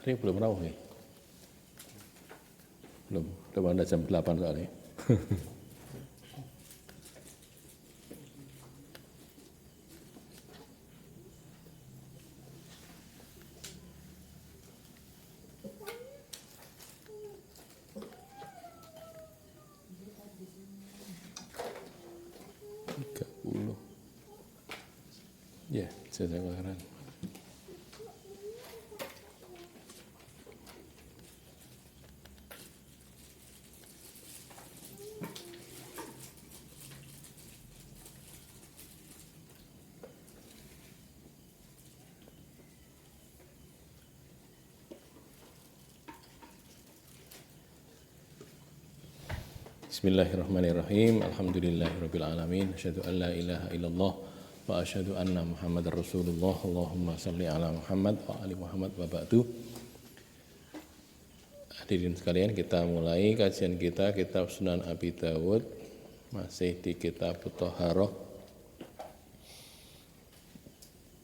Ini belum rawuh ya? Belum ada jam 8 soalnya. Ya, jazakallahu. Bismillahirrahmanirrahim. Alhamdulillahirabbil alamin. Asyhadu an la ilaha illallah wa asyhadu anna Muhammadar Rasulullah. Allahumma shalli ala Muhammad wa ali Muhammad wa ba'du. Hadirin sekalian, kita mulai kajian kita kitab Sunan Abi Dawud, masih di kitab Thaharah.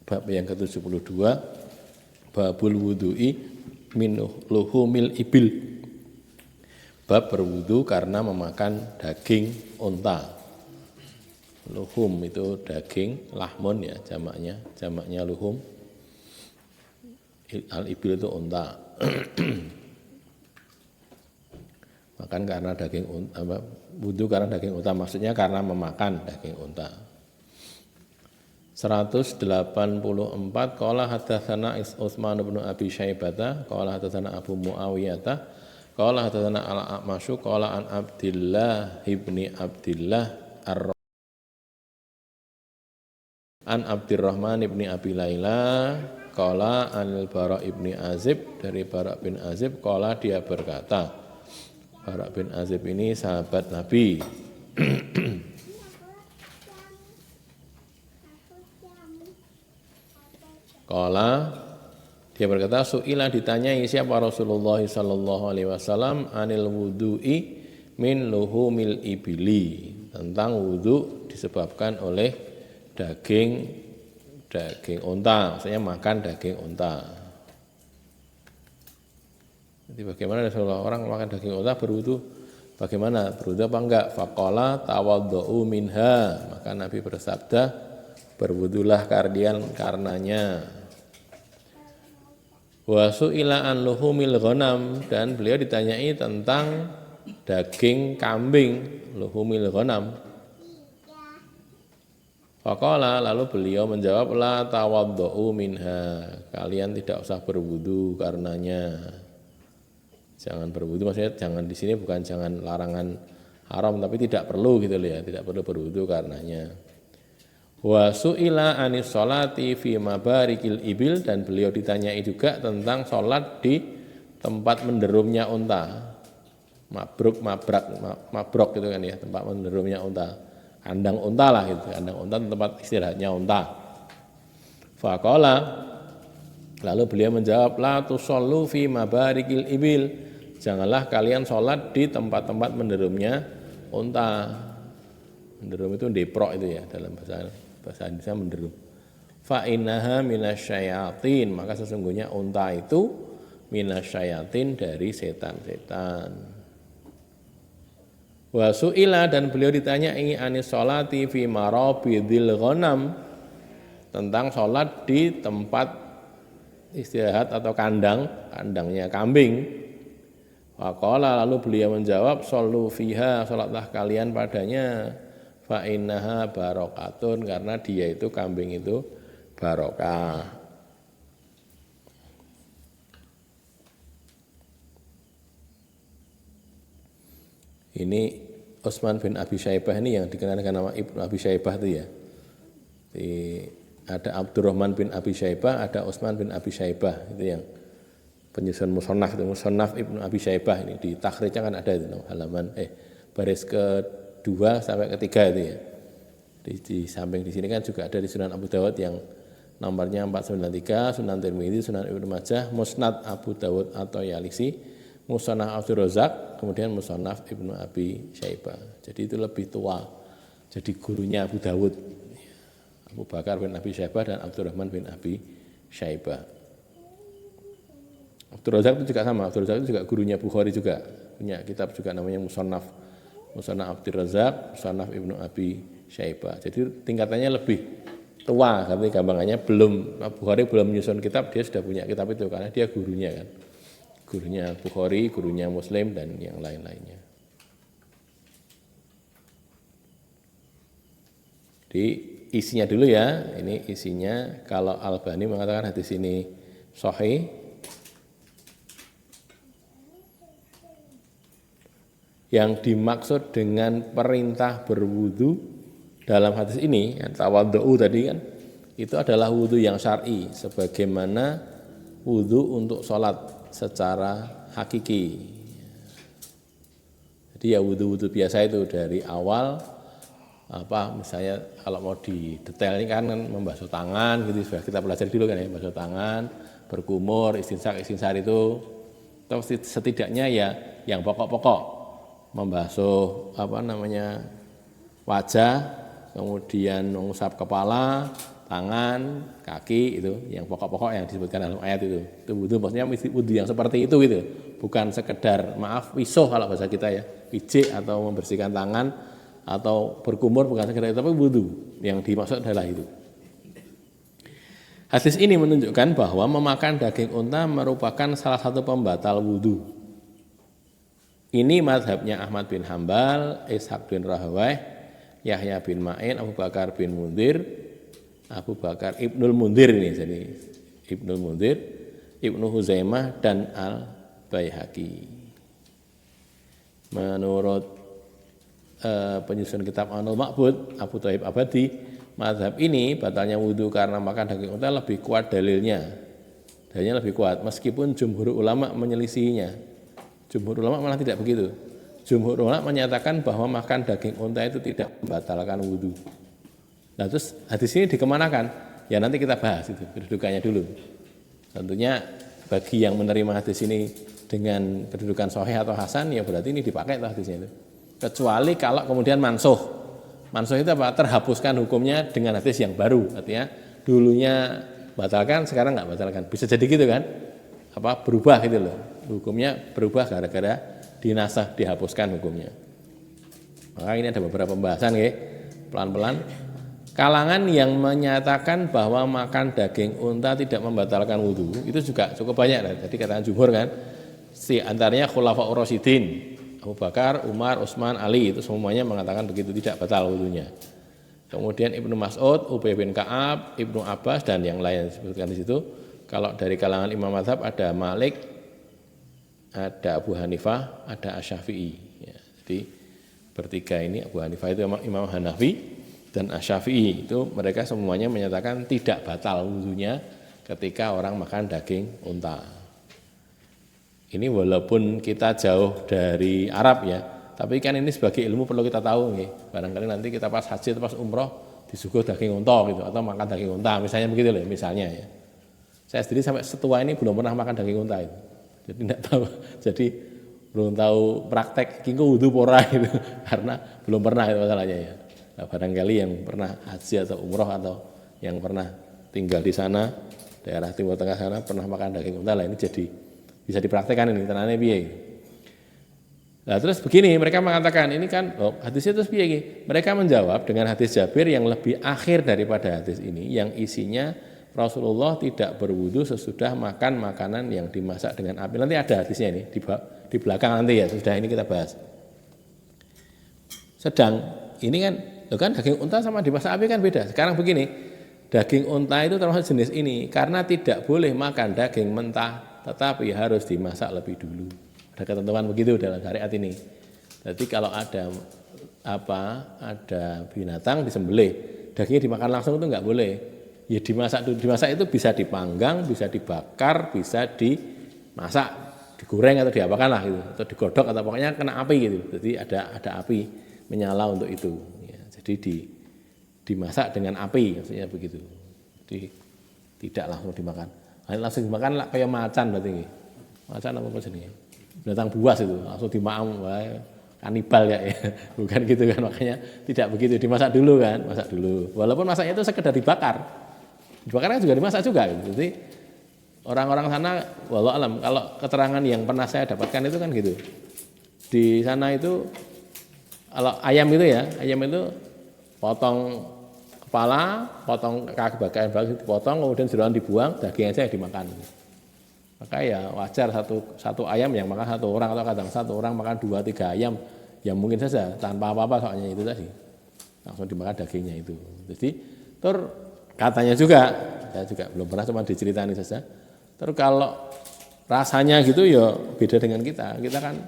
Bab yang ke-72, babul wudu'i min luhumil ibil. Bab berwudu karena memakan daging unta. Luhum itu daging, lahmun ya jamaknya luhum. Al-ibil itu unta. Makan karena daging unta, wudu karena daging unta, maksudnya karena memakan daging unta. 184 qala hadatsana Utsman bin Abi Syaibah qala hadatsana Abu Muawiyah qala hadatsana Al-A'masyu qala an Abdillah ibni Abdillah an Abdurrahman ibni Abi Laila qala anil Bara ibni Azib, dari Bara bin Azib qala dia berkata, Bara bin Azib ini sahabat Nabi. Qala dia berkata, su'ila ditanyai siapa Rasulullah sallallahu alaihi wasallam anil wudu'i min luhumil ibili, tentang wudu disebabkan oleh daging unta, maksudnya makan daging unta. Jadi bagaimana Rasulullah, orang makan daging unta berwudu, bagaimana berwudu apa enggak? Faqala tawaddu'u minha, maka Nabi bersabda, berwudulah kalian karenanya. Wa su'ila an luhumil ghanam, dan beliau ditanyai tentang daging kambing, luhumil ghanam. Faqala, lalu beliau menjawab, la tawaddu'u minha, kalian tidak usah berwudu karenanya. Jangan berwudu, maksudnya jangan di sini bukan jangan larangan haram, tapi tidak perlu gitu loh ya, tidak perlu berwudu karenanya. Wa su'ila anis sholati fi mabarikil ibil, dan beliau ditanyai juga tentang sholat di tempat menderumnya unta. Mabrok gitu kan ya, tempat menderumnya unta. Kandang unta lah gitu, kandang unta tempat istirahatnya unta. Faqala, lalu beliau menjawab, la tusallu fi mabarikil ibil, janganlah kalian sholat di tempat-tempat menderumnya unta. Menderum itu deprok itu ya, dalam bahasa Indonesia menderum. Fa innaha minasyayatin, maka sesungguhnya unta itu minasyayatin, dari setan-setan. Wa su'ila, dan beliau ditanyai anis sholati fi marabidil ghanam, tentang sholat di tempat istirahat atau kandangnya kambing. Faqala, lalu beliau menjawab, shollu fiha, sholatlah kalian padanya. Fa innaha barokatun, karena dia itu, kambing itu barokah. Ini Utsman bin Abi Syaibah ini yang dikenal dengan nama Ibnu Abi Syaibah itu ya. Ada Abdurrahman bin Abi Syaibah, ada Utsman bin Abi Syaibah, itu yang penyusun musannaf itu, musannaf Ibnu Abi Syaibah ini di takhrijnya kan ada itu halaman baris ke-2 sampai ke-3 itu ya. Di samping di sini kan juga ada di Sunan Abu Dawud yang nomornya 493, Sunan Tirmidzi, Sunan Ibnu Majah, Musnad Abu Dawud atau Yalisi, Musannaf Abdur Razak, kemudian Musannaf Ibnu Abi Syaibah. Jadi itu lebih tua. Jadi gurunya Abu Dawud, Abu Bakar bin Abi Syaibah dan Abdurrahman bin Abi Syaibah. Abdul Razak itu juga sama. Abdul Razak itu juga gurunya Bukhari juga, punya kitab juga namanya Musannaf Abdul Razak, Musannaf Ibnu Abi Syaibah. Jadi tingkatannya lebih tua, tapi gampangannya Bukhari belum menyusun kitab, dia sudah punya kitab itu karena dia gurunya kan. Gurunya Bukhari, gurunya Muslim dan yang lain-lainnya. Jadi isinya dulu ya, ini isinya kalau Albani mengatakan hadis ini sahih. Yang dimaksud dengan perintah berwudu dalam hadis ini, yang tawadhu tadi kan, itu adalah wudu yang syar'i, sebagaimana wudu untuk sholat secara hakiki. Jadi ya wudu-wudu biasa itu dari awal, misalnya kalau mau didetail ini kan membasuh tangan gitu, sudah kita pelajari dulu kan ya, membasuh tangan, berkumur, istinsar itu setidaknya ya yang pokok-pokok, membasuh wajah, kemudian mengusap kepala, tangan, kaki, itu yang pokok-pokok yang disebutkan dalam ayat itu. Itu wudu, maksudnya wudu yang seperti itu gitu. Bukan sekedar wisuh kalau bahasa kita ya, pijik atau membersihkan tangan atau berkumur, bukan sekedar itu, tapi wudu yang dimaksud adalah itu. Hadis ini menunjukkan bahwa memakan daging unta merupakan salah satu pembatal wudu. Ini mazhabnya Ahmad bin Hambal, Ishaq bin Rahawayh, Yahya bin Ma'in, Abu Bakar bin Munzir, Abu Bakar Ibnul Munzir ini, jadi Ibnul Munzir, Ibnu Huzaimah dan Al-Baihaqi. Menurut penyusun kitab Anul Ma'bud, Abu Thaib Abadi, mazhab ini batalnya wudu karena makan daging unta lebih kuat dalilnya. Dalilnya lebih kuat, meskipun jumhur ulama menyelisihinya. Jumhur ulama malah tidak begitu. Jumhur ulama menyatakan bahwa makan daging unta itu tidak membatalkan wudu. Nah terus hadis ini dikemanakan? Ya nanti kita bahas itu kedudukannya dulu. Tentunya bagi yang menerima hadis ini dengan kedudukan sahih atau hasan, ya berarti ini dipakai tuh hadisnya itu. Kecuali kalau kemudian mansuh. Mansuh itu apa? Terhapuskan hukumnya dengan hadis yang baru. Artinya dulunya batalkan, sekarang nggak batalkan. Bisa jadi gitu kan? Berubah gitu loh. Hukumnya berubah gara-gara dinasah, dihapuskan hukumnya. Maka ini ada beberapa pembahasan ya, pelan-pelan. Kalangan yang menyatakan bahwa makan daging unta tidak membatalkan wudu, itu juga cukup banyak. Jadi katakan jumhur kan, antaranya Khulafaur Rasyidin, Abu Bakar, Umar, Utsman, Ali, itu semuanya mengatakan begitu, tidak batal wudunya. Kemudian Ibnu Mas'ud, Ubay bin Ka'ab, Ibnu Abbas dan yang lain disebutkan di situ. Kalau dari kalangan imam mazhab ada Malik, ada Abu Hanifah, ada Asy-Syafi'i. Ya, jadi bertiga ini, Abu Hanifah itu Imam Hanafi dan Asy-Syafi'i itu mereka semuanya menyatakan tidak batal wudunya ketika orang makan daging unta. Ini walaupun kita jauh dari Arab ya, tapi kan ini sebagai ilmu perlu kita tahu nih. Barangkali nanti kita pas haji atau pas umroh disuguh daging unta gitu, atau makan daging unta misalnya begitu loh, misalnya ya. Saya sendiri sampai setua ini belum pernah makan daging unta itu. Jadi tidak tahu. Jadi belum tahu praktek kingko wudu pora itu karena belum pernah itu masalahnya ya. Nah, barangkali yang pernah haji atau umroh atau yang pernah tinggal di sana daerah Timur Tengah sana pernah makan daging unta lah, ini jadi bisa dipraktekkan ini tenane piye. Nah, terus begini mereka mengatakan ini kan hadisnya terus piye. Mereka menjawab dengan hadis Jabir yang lebih akhir daripada hadis ini yang isinya Rasulullah tidak berwudu sesudah makan makanan yang dimasak dengan api. Nanti ada hadisnya ini di belakang nanti ya, sudah ini kita bahas. Sedang ini kan daging unta sama dimasak api kan beda. Sekarang begini, daging unta itu termasuk jenis ini karena tidak boleh makan daging mentah, tetapi harus dimasak lebih dulu. Ada ketentuan begitu dalam syariat ini. Jadi kalau ada binatang disembelih, dagingnya dimakan langsung itu enggak boleh. Ya dimasak itu bisa dipanggang, bisa dibakar, bisa dimasak, digoreng atau diapakan lah gitu, atau digodok atau pokoknya kena api gitu. Jadi ada api menyala untuk itu. Ya, jadi dimasak dengan api, maksudnya begitu. Jadi tidak langsung dimakan. Langsung dimakan lah kayak macan berarti ini. Macan apa jenisnya? Binatang buas itu langsung dimakan, kanibal ya. Bukan gitu kan, makanya tidak begitu, dimasak dulu kan, masak dulu. Walaupun masaknya itu sekedar dibakar. Dibakar kan juga dimasak juga gitu. Jadi Orang-orang sana, walau alam, kalau keterangan yang pernah saya dapatkan itu kan gitu. Di sana itu, kalau ayam itu ya, ayam itu potong kepala, potong kaki bagian dipotong, kemudian jeroan dibuang, dagingnya saja dimakan. Maka ya wajar satu ayam yang makan satu orang, atau kadang satu orang makan 2-3 ayam, ya mungkin saja tanpa apa-apa soalnya itu tadi. Langsung dimakan dagingnya itu. Jadi, katanya juga, saya juga belum pernah, cuma diceritani saja. Terus kalau rasanya gitu ya beda dengan kita. Kita kan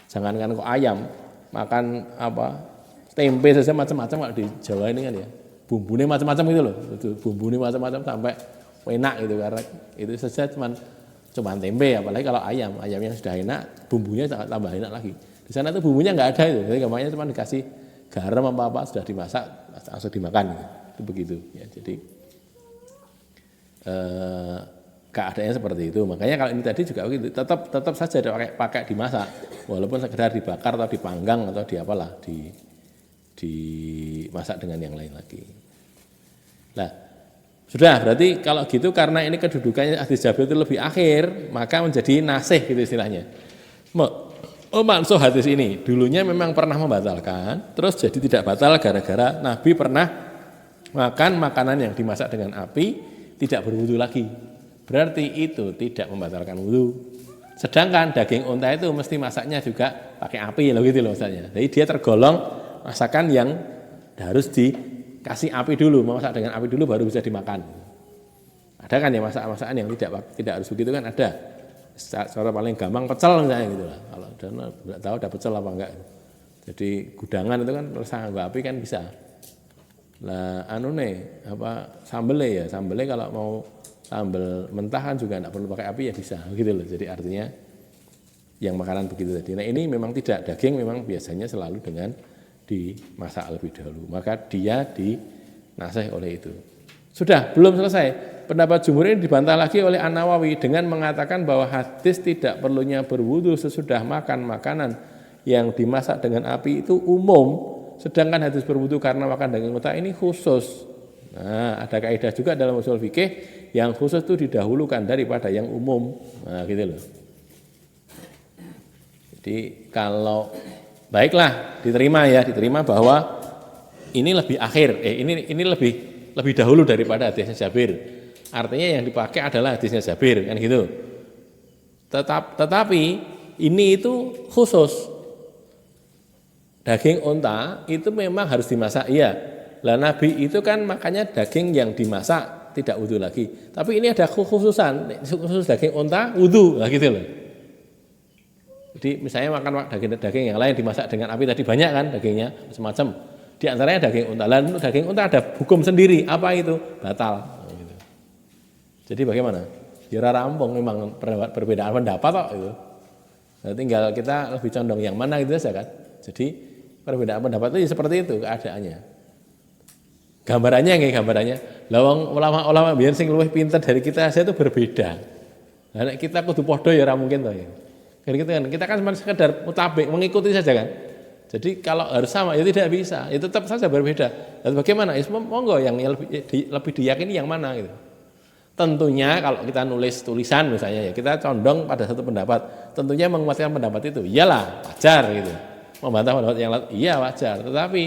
jangankan kok ayam, makan apa tempe saja macam-macam kalau di Jawa ini kan ya. Bumbunya macam-macam gitu loh. Bumbunya macam-macam sampai enak gitu, karena itu saja cuman tempe, apalagi kalau ayam yang sudah enak, bumbunya tambah enak lagi. Di sana tuh bumbunya nggak ada itu. Jadi gampangnya cuma dikasih garam apa sudah dimasak langsung dimakan gitu. Itu begitu ya. Jadi keadaannya seperti itu. Makanya kalau ini tadi juga begitu, tetap saja pakai dimasak, walaupun sekedar dibakar atau dipanggang atau dimasak dengan yang lain lagi. Nah, sudah berarti kalau gitu karena ini kedudukannya hadis Jabir itu lebih akhir, maka menjadi nasih gitu istilahnya. Mansuh hadis ini dulunya memang pernah membatalkan, terus jadi tidak batal gara-gara Nabi pernah makan makanan yang dimasak dengan api, tidak berwudu lagi. Berarti itu tidak membatalkan wudu. Sedangkan daging unta itu mesti masaknya juga pakai api loh gitu loh misalnya. Jadi dia tergolong masakan yang harus dikasih api dulu, memasak dengan api dulu baru bisa dimakan. Ada kan ya masakan yang tidak harus begitu kan ada. Cara paling gampang pecel misalnya gitu lah. Kalau tidak tahu ada pecel apa enggak. Jadi gudangan itu kan nganggo api kan bisa. Lah sambelnya kalau mau sambal mentah kan juga tidak perlu pakai api ya bisa gitu loh. Jadi artinya yang makanan begitu tadi. Nah ini memang tidak, daging memang biasanya selalu dengan dimasak lebih dahulu. Maka dia dinasih oleh itu. Sudah, belum selesai. Pendapat jumhur ini dibantah lagi oleh An-Nawawi dengan mengatakan bahwa hadis tidak perlunya berwudu sesudah makan makanan yang dimasak dengan api itu umum. Sedangkan hadis berwudu karena makan daging unta ini khusus. Nah, ada kaidah juga dalam usul fikih yang khusus itu didahulukan daripada yang umum. Nah, gitu loh. Jadi kalau baiklah diterima bahwa ini lebih akhir, ini lebih dahulu daripada hadisnya Jabir. Artinya yang dipakai adalah hadisnya Jabir kan gitu. Tetapi ini itu khusus. Daging unta itu memang harus dimasak, iya. Lah Nabi itu kan makanya daging yang dimasak tidak wudu lagi. Tapi ini ada khususan, khusus daging unta wudu, lah gitu loh. Jadi misalnya makan daging yang lain dimasak dengan api tadi banyak kan dagingnya macam-macam. Di antaranya daging unta. Lalu daging unta ada hukum sendiri, apa itu? Batal. Gitu. Jadi bagaimana? Ya rampung memang perbedaan pendapat kok itu. Nah, tinggal kita lebih condong yang mana gitu saja kan. Jadi perbedaan pendapat itu seperti itu keadaannya. Gambarannya. Lawang ulama-ulama biar sing luwih pinter dari kita saya itu berbeda. Nah, kita kudu podo ya ora mungkin toh ya. Kita kan cuma sekedar mutabik mengikuti saja kan. Jadi kalau harus sama ya tidak bisa. Ya tetap saja berbeda. Lalu bagaimana? Ya monggo yang lebih diyakini yang mana gitu. Tentunya kalau kita nulis tulisan misalnya ya kita condong pada satu pendapat. Tentunya menguatkan pendapat itu. Iyalah wajar gitu. Membantah pendapat yang lain iya wajar. Tetapi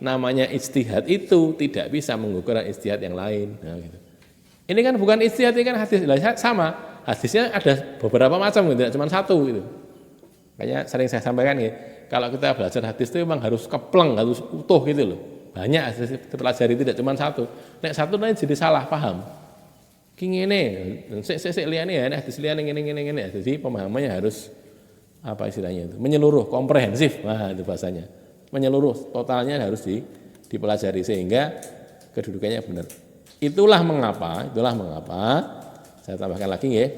namanya ijtihad itu tidak bisa mengukur ijtihad yang lain. Nah, gitu. Ini kan bukan ijtihad, ini kan hadis sama. Hadisnya ada beberapa macam gitu, tidak cuma satu gitu. Kayaknya sering saya sampaikan ya, kalau kita belajar hadis itu memang harus kepleng, harus utuh gitu loh. Banyak hadis dipelajari tidak cuma satu. Nek satu nanti jadi salah paham. Ki ngene, sik liyane ya, hadis liyane ngene. Jadi pemahamannya harus apa istilahnya itu? Menyeluruh, komprehensif. Nah, itu bahasanya. Menyeluruh, totalnya harus dipelajari sehingga kedudukannya benar. Itulah mengapa saya tambahkan lagi ya.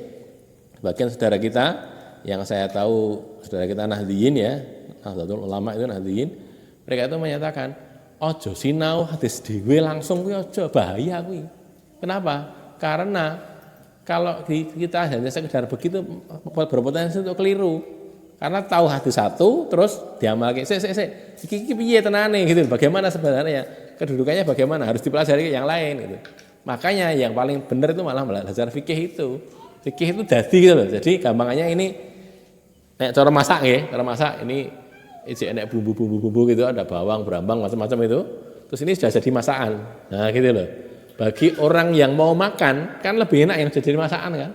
Bagian saudara kita yang saya tahu saudara kita Nahdliyin ya, Nahdlatul Ulama itu Nahdliyin, mereka itu menyatakan, ojo sinau hadis dhewe langsung kuwi ojo, bahaya kuwi. Kenapa? Karena kalau kita hanya sekedar begitu berpotensi untuk keliru. Karena tahu hadis satu terus diamalkan iki piye tenane gitu. Bagaimana sebenarnya? Kedudukannya bagaimana? Harus dipelajari yang lain gitu. Makanya yang paling benar itu malah belajar fikih itu. Fikih itu dadi gitu loh. Jadi gampangannya ini nek cara masak ya, cara masak ini enek bumbu-bumbu gitu, ada bawang, berambang, macam-macam itu. Terus ini sudah jadi masakan. Nah, gitu loh. Bagi orang yang mau makan kan lebih enak yang jadi masakan kan.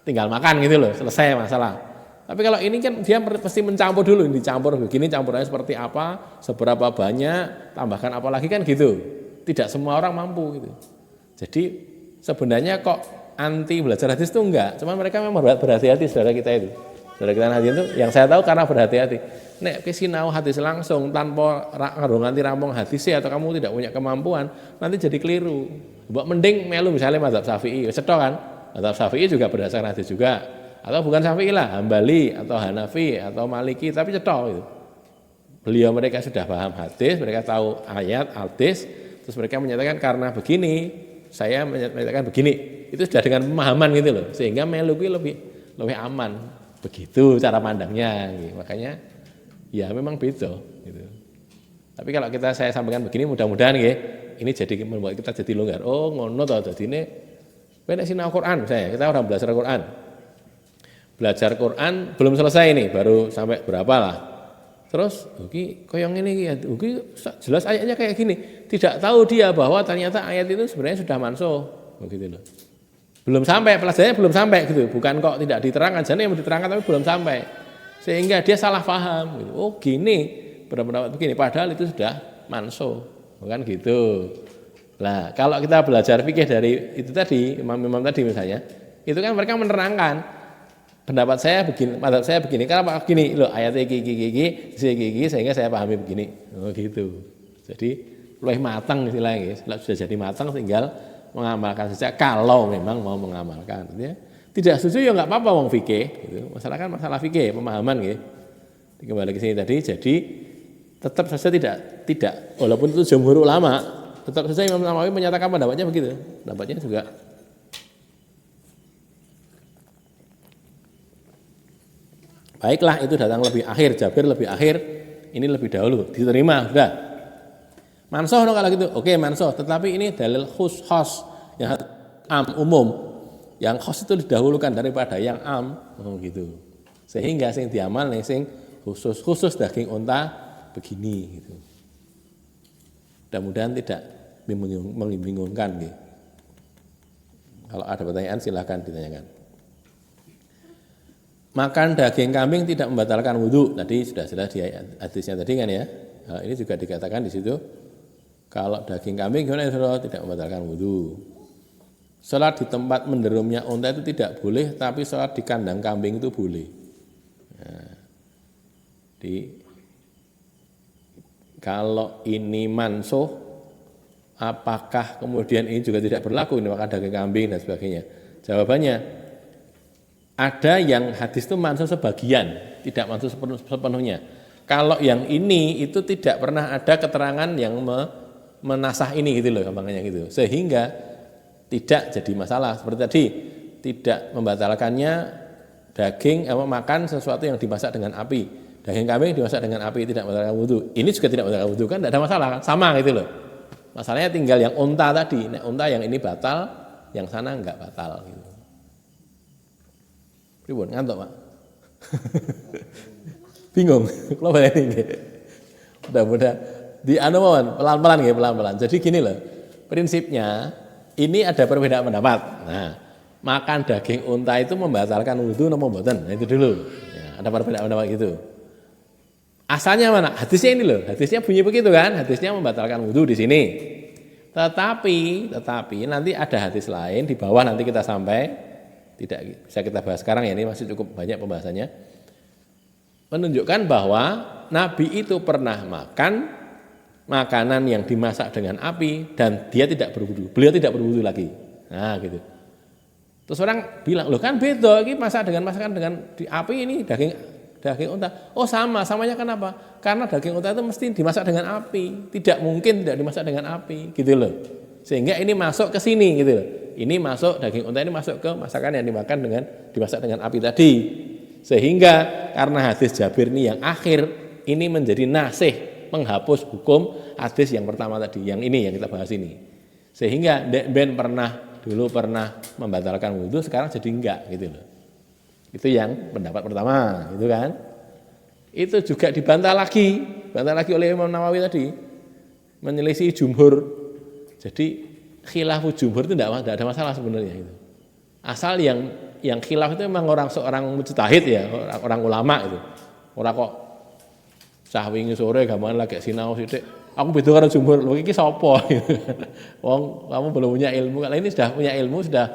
Tinggal makan gitu loh, selesai masalah. Tapi kalau ini kan dia pasti mencampur dulu, dicampur begini, campurannya seperti apa, seberapa banyak, tambahkan apa lagi kan gitu. Tidak semua orang mampu gitu. Jadi sebenarnya kok anti belajar hadis itu enggak, cuman mereka memang berhati-hati saudara kita itu. Saudara kita hadis itu yang saya tahu karena berhati-hati. Nek sinau hadis langsung tanpa nganti rampung hadisnya atau kamu tidak punya kemampuan, nanti jadi keliru. Mbok mending melu misalnya mazhab Syafi'i, cetok kan? Mazhab Syafi'i juga berdasarkan hadis juga. Atau bukan Syafi'i lah, Hambali atau Hanafi atau Maliki, tapi cetok itu. Beliau mereka sudah paham hadis, mereka tahu ayat, hadis, terus mereka menyatakan karena begini, saya menyatakan begini. Itu sudah dengan pemahaman gitu loh, sehingga melu lebih aman. Begitu cara pandangnya, gitu. Makanya ya memang beda. Gitu. Tapi kalau saya sampaikan begini, mudah-mudahan ya, ini jadi membuat kita jadi longgar. Oh ngono toh, jadi ini benek sinau Quran, kita orang belajar Quran. Belajar Quran belum selesai nih, baru sampai berapa lah. Terus, koyong ini, jelas ayatnya kayak gini. Tidak tahu dia bahwa ternyata ayat itu sebenarnya sudah mansuh, begitu loh. Belum sampai, pelajarannya belum sampai gitu. Bukan kok tidak diterangkan, jadi yang diterangkan tapi belum sampai. Sehingga dia salah paham. Gitu. Oh gini, berpendapat begini. Padahal itu sudah mansuh, bukan gitu. Nah, kalau kita belajar fikih dari itu tadi, imam-imam tadi misalnya, itu kan mereka menerangkan. Pendapat saya begini, pendapat saya begini. Karena begini, loh ayatnya gigi, sehingga saya pahami begini. Oh gitu. Jadi lebih matang istilahnya, sudah jadi matang, tinggal mengamalkan saja. Kalau memang mau mengamalkan, ya. Tidak setuju ya nggak apa-apa, wong fikih. Gitu. Masalah kan masalah fikih, pemahaman, gitu. Kembali ke sini tadi, jadi tetap saja tidak, walaupun itu jumhur ulama, tetap saja Imam Nawawi menyatakan pendapatnya begitu. Pendapatnya juga. Baiklah, itu datang lebih akhir, Jabir lebih akhir, ini lebih dahulu, diterima, sudah. Mansuh kalau gitu, oke mansuh, tetapi ini dalil khos yang umum, yang khos itu didahulukan daripada yang gitu. Sehingga sing diamal nih sing khusus daging unta begini gitu. Mudah-mudahan tidak membingungkan gitu. Kalau ada pertanyaan silahkan ditanyakan. Makan daging kambing tidak membatalkan wudhu. Tadi sudah jelas di hadisnya tadi kan ya. Nah, ini juga dikatakan di situ. Kalau daging kambing gimana ya, tidak membatalkan wudhu. Sholat di tempat menderumnya unta itu tidak boleh, tapi sholat di kandang kambing itu boleh. Nah, kalau ini mansuh, apakah kemudian ini juga tidak berlaku ini makan daging kambing dan sebagainya? Jawabannya, ada yang hadis itu mansuh sebagian, tidak mansuh sepenuhnya. Kalau yang ini itu tidak pernah ada keterangan yang menasah ini gitu loh, gampangnya gitu. Sehingga tidak jadi masalah. Seperti tadi, tidak membatalkannya daging makan sesuatu yang dimasak dengan api. Daging kambing dimasak dengan api tidak membatalkan wudhu. Ini juga tidak membatalkan wudhu kan, tidak ada masalah, sama gitu loh. Masalahnya tinggal yang unta tadi, unta yang ini batal, yang sana enggak batal gitu. Ribut ngantuk Pak. Bingung. Kalau ini mudah-mudahan di pelan-pelan nggih, pelan-pelan. Jadi gini loh. Prinsipnya ini ada perbedaan pendapat. Nah, makan daging unta itu membatalkan wudu atau mboten? Nah, itu dulu. Ya, ada perbedaan pendapat gitu. Asalnya mana? Hadisnya ini loh. Hadisnya bunyi begitu kan? Hadisnya membatalkan wudu di sini. Tetapi nanti ada hadis lain di bawah, nanti kita sampai. Tidak bisa kita bahas sekarang ya, ini masih cukup banyak pembahasannya. Menunjukkan bahwa Nabi itu pernah makan makanan yang dimasak dengan api dan dia tidak berwudu. Beliau tidak berwudu lagi. Nah, gitu. Terus orang bilang, "Loh kan beda, ini masak dengan masakan dengan di api, ini daging unta." Oh, samanya kenapa? Karena daging unta itu mesti dimasak dengan api. Tidak mungkin tidak dimasak dengan api, gitu loh. Sehingga ini masuk ke sini gitu loh. Ini masuk, daging unta ini masuk ke masakan yang dimasak dengan api tadi. Sehingga karena hadis Jabir ini yang akhir, ini menjadi nasih, menghapus hukum hadis yang pertama tadi, yang ini yang kita bahas ini. Sehingga ben pernah dulu pernah membatalkan wudhu, sekarang jadi enggak gitu loh. Itu yang pendapat pertama, gitu kan. Itu juga dibantah lagi oleh Imam Nawawi tadi, menyelisih jumhur. Jadi khilafu jumhur itu tidak ada masalah sebenarnya itu. Asal yang khilaf itu memang seorang mujtahid ya, orang ulama itu. Ora kok cah wingi sore gampang lagi sinau sithik. Aku beda karo jumhur. Lho iki sapa? Wong kamu belum punya ilmu. Kalau ini sudah punya ilmu, sudah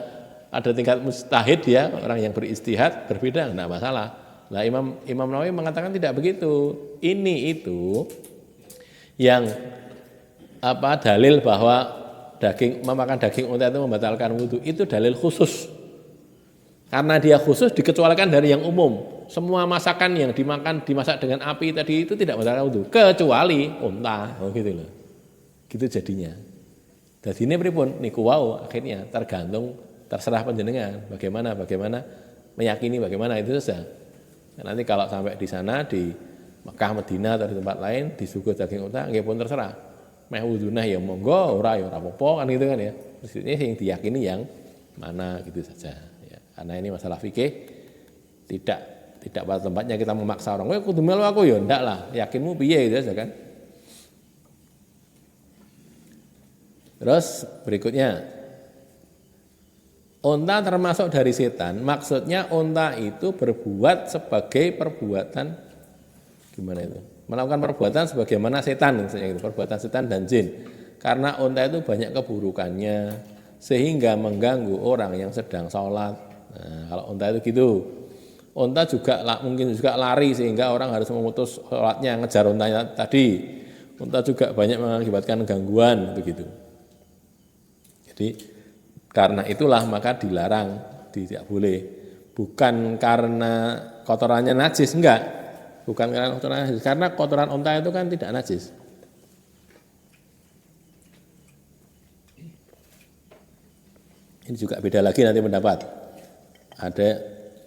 ada tingkat mujtahid ya, orang yang beristihad, berbeda enggak masalah. Lah Imam Nawawi mengatakan tidak begitu. Ini itu yang dalil bahwa memakan daging unta itu membatalkan wudhu, itu dalil khusus. Karena dia khusus dikecualikan dari yang umum. Semua masakan yang dimasak dengan api tadi itu tidak membatalkan wudhu, kecuali unta, gitu loh. Gitu jadinya. Jadi ini pripun niku wau akhirnya terserah panjenengan bagaimana meyakini bagaimana itu saja. Nanti kalau sampai di sana di Mekah, Madinah atau di tempat lain disuguh daging unta, nggih pun terserah. Meh wudhunah ya monggo, ora ya ora apa-apa kan gitu kan ya. Maksudnya yang diyakini yang mana gitu saja ya. Karena ini masalah fikih, tidak pada tempatnya kita memaksa orang, "Kowe kudu melu aku ya ndak lah, yakinmu piye?" gitu saja kan. Terus berikutnya, unta termasuk dari setan. Maksudnya unta itu berbuat sebagai perbuatan gimana itu? Melakukan perbuatan sebagaimana setan, misalnya gitu, perbuatan setan dan jin. Karena unta itu banyak keburukannya, sehingga mengganggu orang yang sedang sholat. Nah, kalau unta itu gitu. Unta juga mungkin juga lari sehingga orang harus memutus sholatnya, ngejar untanya tadi. Unta juga banyak mengakibatkan gangguan begitu. Jadi karena itulah maka dilarang, tidak boleh. Bukan karena kotorannya najis, enggak. Bukan karena kotoran najis, karena kotoran unta itu kan tidak najis. Ini juga beda lagi nanti pendapat. Ada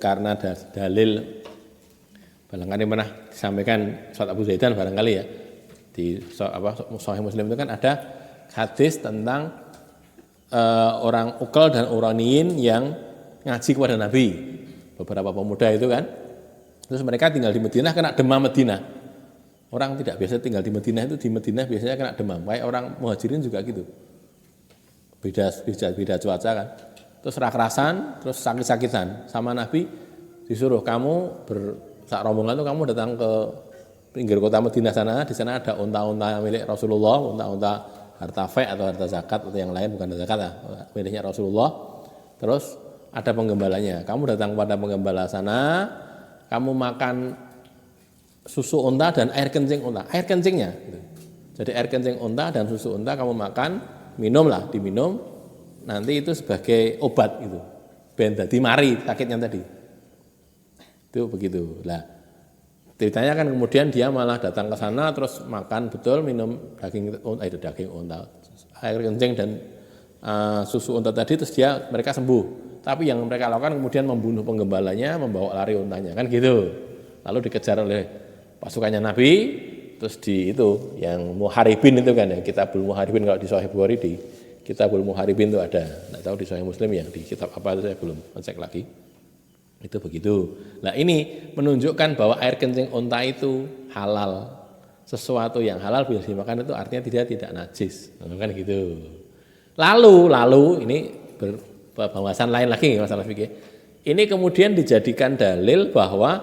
karena dalil barangkali pernah disampaikan Ustaz Abu Zaidan barangkali ya di Sahih Muslim itu kan ada hadis tentang orang ukal dan uraniyin yang ngaji kepada Nabi, beberapa pemuda itu kan, terus mereka tinggal di Madinah kena demam Madinah. Orang tidak biasa tinggal di Madinah itu, di Madinah biasanya kena demam, kayak orang muhajirin juga gitu, beda cuaca kan, terus kerasan, terus sakit-sakitan, sama Nabi disuruh kamu sak rombongan itu kamu datang ke pinggir kota Madinah sana, di sana ada unta-unta milik Rasulullah, unta-unta harta fek atau harta zakat atau yang lain, bukan zakat ya, miliknya Rasulullah. Terus ada penggembalanya. Kamu datang pada penggembala sana, kamu makan susu unta dan air kencing unta, air kencingnya. Gitu. Jadi air kencing unta dan susu unta kamu makan, diminum, nanti itu sebagai obat gitu. Ben dadi mari sakitnya tadi. Itu begitu. Lah, ceritanya kan kemudian dia malah datang ke sana terus makan betul, minum daging unta, air kencing dan susu unta tadi, terus mereka sembuh. Tapi yang mereka lakukan kemudian membunuh penggembalanya, membawa lari untanya kan gitu. Lalu dikejar oleh pasukannya Nabi, terus itu yang muharibin itu kan ya, Kitabul Muharibin kalau di Sahih Bukhari, di Kitabul Muharibin itu ada. Enggak tahu di Sahih Muslim ya, di kitab apa itu saya belum cek lagi. Itu begitu. Nah ini menunjukkan bahwa air kencing unta itu halal. Sesuatu yang halal bisa dimakan itu artinya tidak najis. Kan gitu. Lalu ini pembahasan lain lagi masalah fikih. Ini kemudian dijadikan dalil bahwa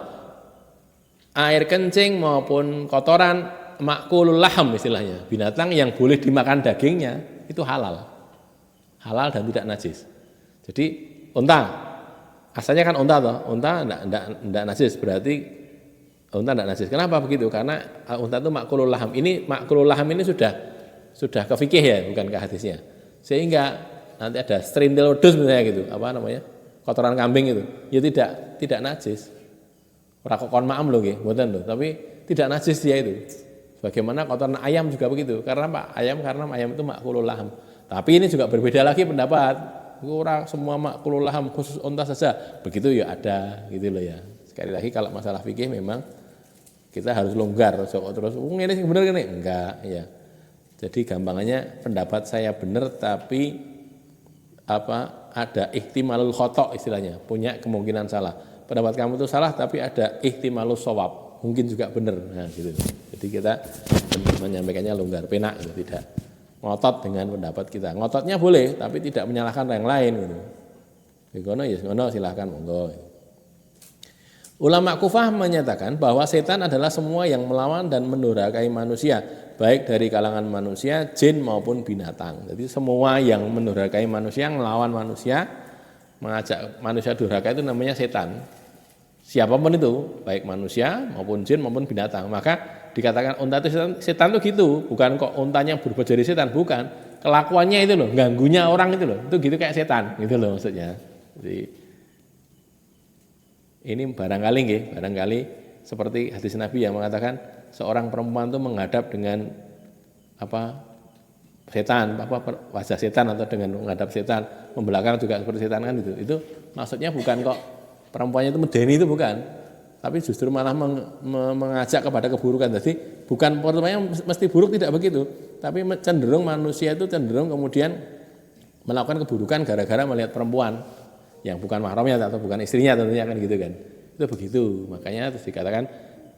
air kencing maupun kotoran makulul laham istilahnya, binatang yang boleh dimakan dagingnya itu halal. Halal dan tidak najis. Jadi unta asalnya kan unta toh, unta enggak najis, berarti unta enggak najis. Kenapa begitu? Karena unta itu makulul laham. Ini makulul laham ini sudah ke fikih ya, bukan ke hadisnya. Sehingga nanti ada strintil wedhus misalnya gitu, kotoran kambing itu, ya tidak najis. Ora kokon maam lho nggih, mboten lho, tapi tidak najis dia itu. Bagaimana kotoran ayam juga begitu. Karena ayam itu makulul laham. Tapi ini juga berbeda lagi pendapat. Orang semua makulul laham khusus unta saja. Begitu ya ada gitu loh ya. Sekali lagi kalau masalah fikih memang kita harus longgar. Terus ini sih benar kan? Enggak ya. Jadi gampangannya pendapat saya benar tapi ada ihtimalul khata' istilahnya, punya kemungkinan salah. Pendapat kamu itu salah tapi ada ihtimalus shawab, mungkin juga benar. Nah, gitu. Jadi kita menyampaikannya longgar, penak gitu, tidak ngotot dengan pendapat kita. Ngototnya boleh tapi tidak menyalahkan yang lain gitu. Ngono ya ngono silahkan monggo. Ulama Kufah menyatakan bahwa setan adalah semua yang melawan dan mendurhakai manusia, baik dari kalangan manusia, jin maupun binatang. Jadi semua yang mendurhakai manusia, melawan manusia, mengajak manusia durhaka itu namanya setan. Siapapun itu, baik manusia maupun jin maupun binatang. Maka dikatakan unta itu setan itu gitu, bukan kok untanya berubah jadi setan, bukan. Kelakuannya itu loh, ganggunya orang itu loh, itu gitu kayak setan, gitu loh maksudnya. Jadi ini barangkali seperti hadis Nabi yang mengatakan seorang perempuan itu menghadap dengan setan, wajah setan atau dengan menghadap setan, membelakang juga seperti setan kan itu. Itu maksudnya bukan kok perempuannya itu medeni itu bukan, tapi justru malah mengajak kepada keburukan. Jadi bukan perempuannya mesti buruk, tidak begitu, tapi cenderung manusia itu cenderung kemudian melakukan keburukan gara-gara melihat perempuan yang bukan mahramnya atau bukan istrinya tentunya kan gitu kan. Itu begitu. Makanya terus dikatakan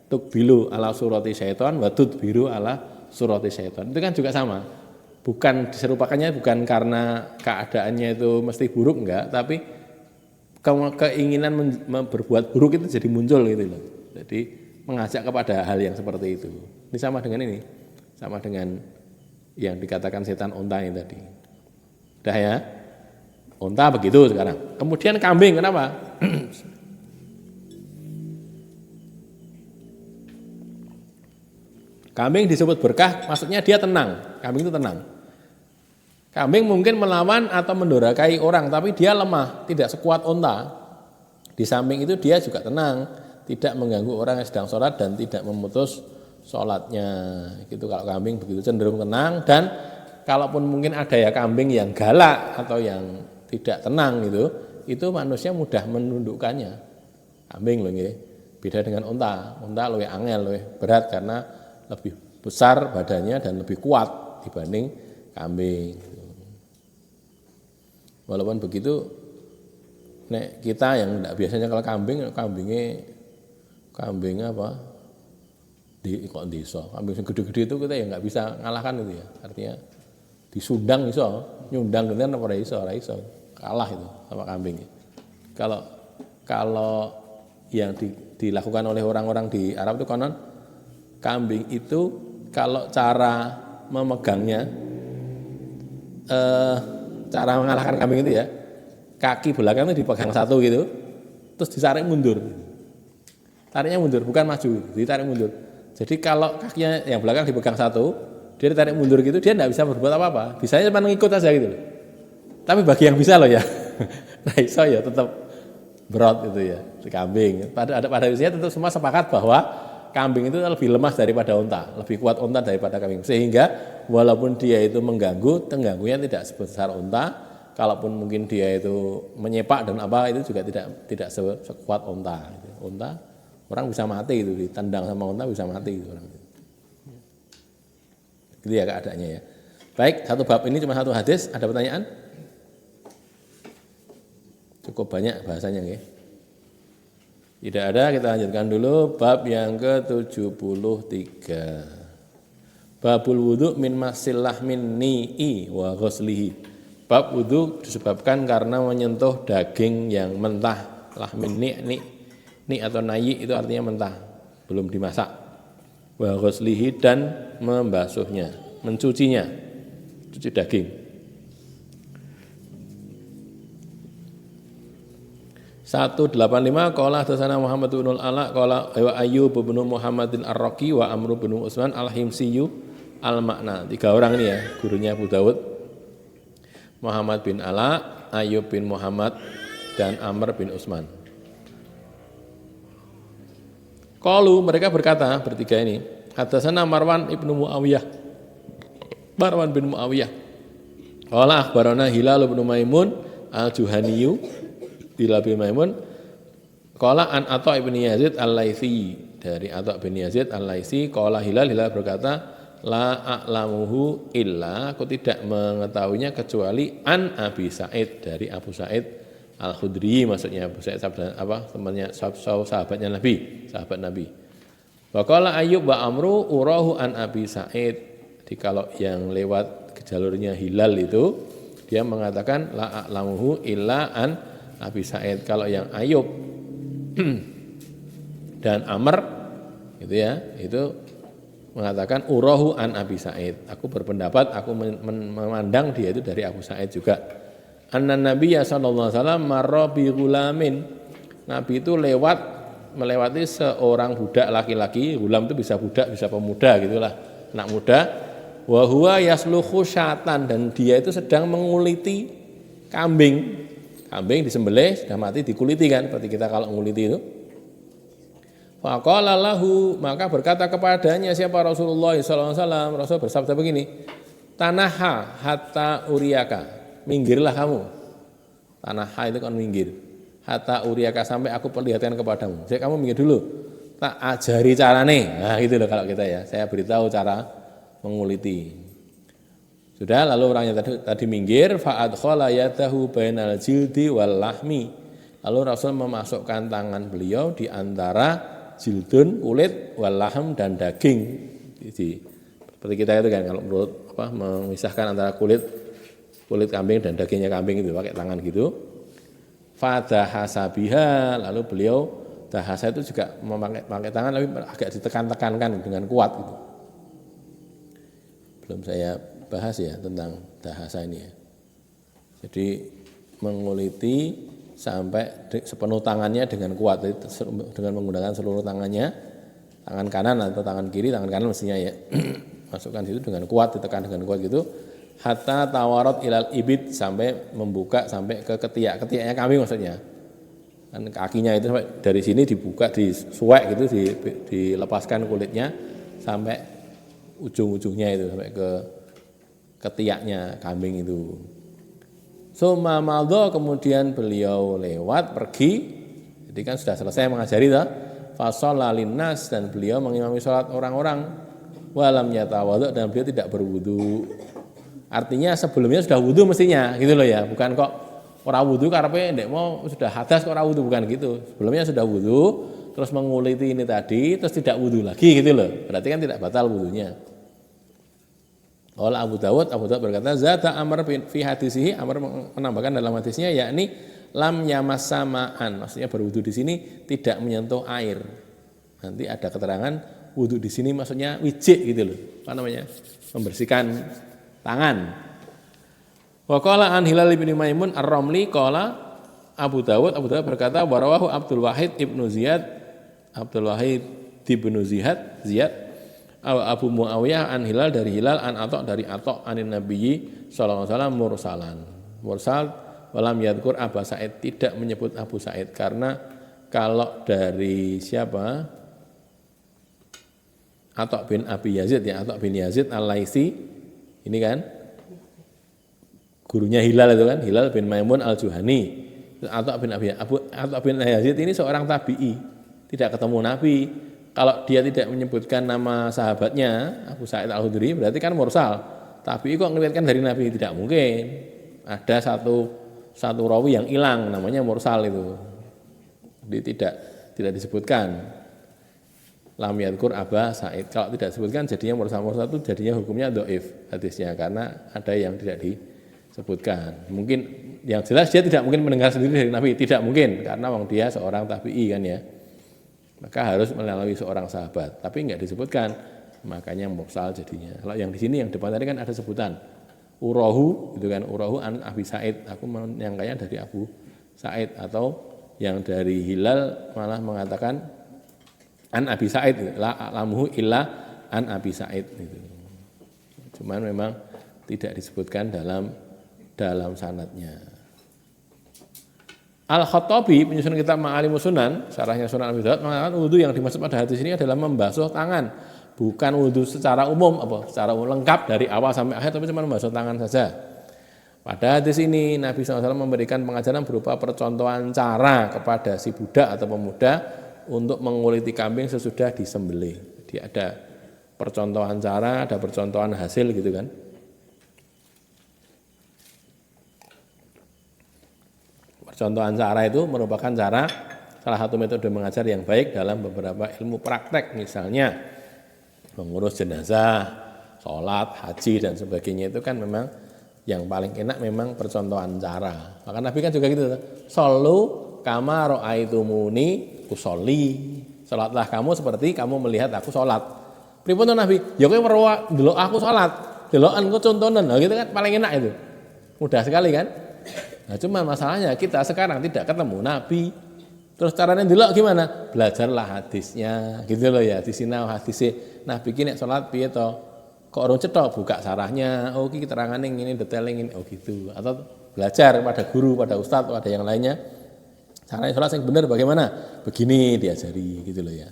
tukbilu ala surati syaitan wa tudbiru ala surati syaitan. Itu kan juga sama. Bukan diserupakannya bukan karena keadaannya itu mesti buruk enggak, tapi keinginan berbuat buruk itu jadi muncul gitu loh. Jadi mengajak kepada hal yang seperti itu. Ini sama dengan ini. Sama dengan yang dikatakan setan unta ini tadi. Udah ya? Unta begitu sekarang. Kemudian kambing, kenapa? Kambing disebut berkah, maksudnya dia tenang. Kambing itu tenang. Kambing mungkin melawan atau mendurhakai orang, tapi dia lemah, tidak sekuat unta. Di samping itu dia juga tenang, tidak mengganggu orang yang sedang sholat dan tidak memutus sholatnya. Gitu kalau kambing begitu cenderung tenang. Dan kalaupun mungkin ada ya kambing yang galak atau yang tidak tenang gitu, itu manusia mudah menundukkannya. Kambing loh nggih. Beda dengan unta. Unta lebih angel, lebih berat karena lebih besar badannya dan lebih kuat dibanding kambing. Walaupun begitu, nek kita yang tidak biasanya kalau kambingnya apa? Kok desa. Kambing yang gede-gede itu kita ya nggak bisa ngalahkan itu ya. Artinya disundang iso, nyundang dengan ora iso. Kalah itu sama kambing. Kalau yang dilakukan oleh orang-orang di Arab itu konon kambing itu kalau cara memegangnya, cara mengalahkan kambing itu ya, kaki belakang itu dipegang satu gitu, terus ditarik mundur. Tariknya mundur, bukan maju, ditarik mundur. Jadi kalau kakinya yang belakang dipegang satu, dia ditarik mundur gitu, dia tidak bisa berbuat apa-apa. Bisanya cuma ngikut aja gitu. Tapi bagi yang bisa loh ya, nah iso ya tetap berat itu ya, si kambing. Pada usia tentu semua sepakat bahwa kambing itu lebih lemah daripada unta, lebih kuat unta daripada kambing. Sehingga walaupun dia itu mengganggunya tidak sebesar unta, kalaupun mungkin dia itu menyepak dan apa itu juga tidak sekuat unta. Unta orang bisa mati itu, ditendang sama unta bisa mati itu orang. Gitu ya keadaannya ya. Baik, satu bab ini cuma satu hadis, ada pertanyaan? Cukup banyak bahasanya ya. Tidak ada, kita lanjutkan dulu bab yang ke-73. Babul wudu min masillah min ni'i wa ghuslihi. Bab wudu disebabkan karena menyentuh daging yang mentah. Lahmin ni atau nayi itu artinya mentah, belum dimasak. Wa ghuslihi dan membasuhnya, mencucinya, cuci daging. 185 qala hadatsana Muhammad bin al-Ala qala wa Ayyub bin Muhammadin ar-Raqi wa Amr bin Utsman al-Himsiyu al-Makna. 3 orang ini ya, gurunya Abu Dawud. Muhammad bin Ala, Ayyub bin Muhammad dan Amr bin Utsman. Qalu mereka berkata bertiga ini, hadatsana Marwan ibnu Muawiyah. Marwan bin Muawiyah. Qala akhbarana Hilal bin Maimun al-Juhaniyu Hilal bin Maimun qala an Atha bin Yazid al-Laitsi, dari Atha bin Yazid al-Laitsi qala Hilal berkata la a'lamuhu illa, aku tidak mengetahuinya kecuali an Abi Sa'id, dari Abu Sa'id Al-Khudri, maksudnya Abu Sa'id temannya sahabatnya Nabi, sahabat Nabi. Wa qala Ayyub wa Amru urahu an Abi Sa'id. Jadi kalau yang lewat jalurnya Hilal itu dia mengatakan la a'lamuhu illa an Abi Sa'id. Kalau yang Ayyub dan Amr gitu ya, itu mengatakan urahu an Abi Sa'id. Aku berpendapat, aku memandang dia itu dari Abu Sa'id juga. Anna Nabiyya sallallahu alaihi wasallam marra bi ghulamin. Nabi itu melewati seorang budak laki-laki. Gulam itu bisa budak, bisa pemuda gitulah, anak muda. Wa huwa yasluhu syatan, dan dia itu sedang menguliti kambing. Kambing disembelih, sudah mati dikuliti kan, seperti kita kalau menguliti itu. Faqala lahu, maka berkata kepadanya siapa Rasulullah sallallahu alaihi wasallam, Rasul bersabda begini, tanaha hatta uriyaka, minggirlah kamu. Tanaha itu kan minggir. Hatta uriyaka, sampai aku perlihatkan kepadamu. Jadi kamu minggir dulu, tak ajari carane. Nah gitu loh kalau kita ya, saya beritahu cara menguliti. Sudah, lalu orangnya tadi minggir, fa'adkhala yadahu bainal jildi wal lahmi. Lalu Rasul memasukkan tangan beliau di antara jildun, kulit, wal lahm, dan daging. Jadi, seperti kita itu kan kalau menurut memisahkan antara kulit kambing dan dagingnya kambing itu pakai tangan gitu. Fadahasa biha, lalu beliau dahasa itu juga memakai tangan, tapi agak ditekan-tekankan dengan kuat gitu. Belum saya bahas ya tentang dahasa ini ya. Jadi menguliti sampai sepenuh tangannya dengan kuat, dengan menggunakan seluruh tangannya, tangan kanan atau tangan kiri, tangan kanan mestinya ya, masukkan situ dengan kuat, ditekan dengan kuat gitu, hatta tawarat ilal ibid, sampai membuka sampai ke ketiaknya kambing maksudnya, kan kakinya itu sampai dari sini dibuka, disuwek gitu, dilepaskan kulitnya sampai ujung-ujungnya itu, sampai ke ketiaknya kambing itu. Summa madha, kemudian beliau lewat pergi, jadi kan sudah selesai mengajari toh, fasalla linnas, dan beliau mengimami salat orang-orang, walam yatawadhu, dan beliau tidak berwudu. Artinya sebelumnya sudah wudu mestinya gitu loh ya, bukan kok ora wudu karepe ndek mau sudah hadas kok ora wudu, bukan gitu. Sebelumnya sudah wudu, terus menguliti ini tadi, terus tidak wudu lagi gitu loh. Berarti kan tidak batal wudunya. Oleh Abu Dawud berkata, Zata Amr fi hadisihi, Amr menambahkan dalam hadisnya, yakni lam yamassama'an, maksudnya berwudu di sini tidak menyentuh air. Nanti ada keterangan wudu di sini maksudnya wijik gitu loh, apa namanya, membersihkan tangan. Wa qala an Hilal bin Maimun Ar-Ramli qala Abu Dawud berkata, warawahu Abdul Wahid ibnu Ziyad Ziyad Abu Muawiyah an Hilal, dari Hilal, an Atok, dari Atok, anin Nabiyyi sallallahu alaihi wasallam mursalan. Mursal walam yadhkur Abu Sa'id, tidak menyebut Abu Sa'id, karena kalau dari siapa? Atok bin Abi Yazid ya, Atok bin Yazid Al-Laitsi ini kan gurunya Hilal itu kan, Hilal bin Maimun Al-Juhani. Atok bin Yazid ini seorang tabi'i, tidak ketemu Nabi. Kalau dia tidak menyebutkan nama sahabatnya Abu Sa'id Al-Khudri, berarti kan mursal. Tapi kok ngelihatkan dari Nabi, tidak mungkin. Ada satu rawi yang hilang, namanya mursal itu. Jadi tidak disebutkan. Lam yadhkur Aba Sa'id. Kalau tidak disebutkan jadinya mursal itu jadinya hukumnya dhaif hadisnya, karena ada yang tidak disebutkan. Mungkin yang jelas dia tidak mungkin mendengar sendiri dari Nabi, tidak mungkin, karena wong dia seorang tabi'i kan ya. Maka harus melalui seorang sahabat, tapi enggak disebutkan, makanya mursal jadinya. Kalau yang di sini yang depan tadi kan ada sebutan urahu, gitu kan, urahu an Abi Sa'id, aku menyangkanya dari Abu Sa'id, atau yang dari Hilal malah mengatakan an Abi Sa'id, la a'lamuhu illa an Abi Sa'id gitu. Cuman memang tidak disebutkan dalam sanadnya. Al-Khattabi penyusun kitab Ma'alimus Sunan, syarahnya Sunan Abi Dawud, mengatakan wudu yang dimaksud pada hadis ini adalah membasuh tangan, bukan wudu secara umum, secara lengkap dari awal sampai akhir, tapi cuma membasuh tangan saja. Pada hadis ini Nabi SAW memberikan pengajaran berupa percontohan cara kepada si budak atau pemuda untuk menguliti kambing sesudah disembelih. Jadi ada percontohan cara, ada percontohan hasil gitu kan. Percontohan cara itu merupakan cara salah satu metode mengajar yang baik dalam beberapa ilmu praktek, misalnya mengurus jenazah, sholat, haji dan sebagainya itu kan memang yang paling enak memang percontohan cara. Maka Nabi kan juga gitu, shollu kama ra'aitumuni usolli. Sholatlah kamu seperti kamu melihat aku sholat. Pripun to Nabi? Ya kowe weruh ndelok aku sholat, delokan kok contonan. Nah, gitu kan paling enak itu. Mudah sekali kan? Nah, cuma masalahnya kita sekarang tidak ketemu Nabi. Terus caranya ndelok gimana? Belajarlah hadisnya, gitu loh ya. Di sinau hadisnya Nabi ki nek salat piye to? Kok orang cetok buka sarahnya. Oh, iki keterangane ngene, detailing ngene. Oh, gitu. Atau belajar pada guru, pada ustadz, pada yang lainnya. Caranya salat yang benar bagaimana? Begini diajari, gitu loh ya.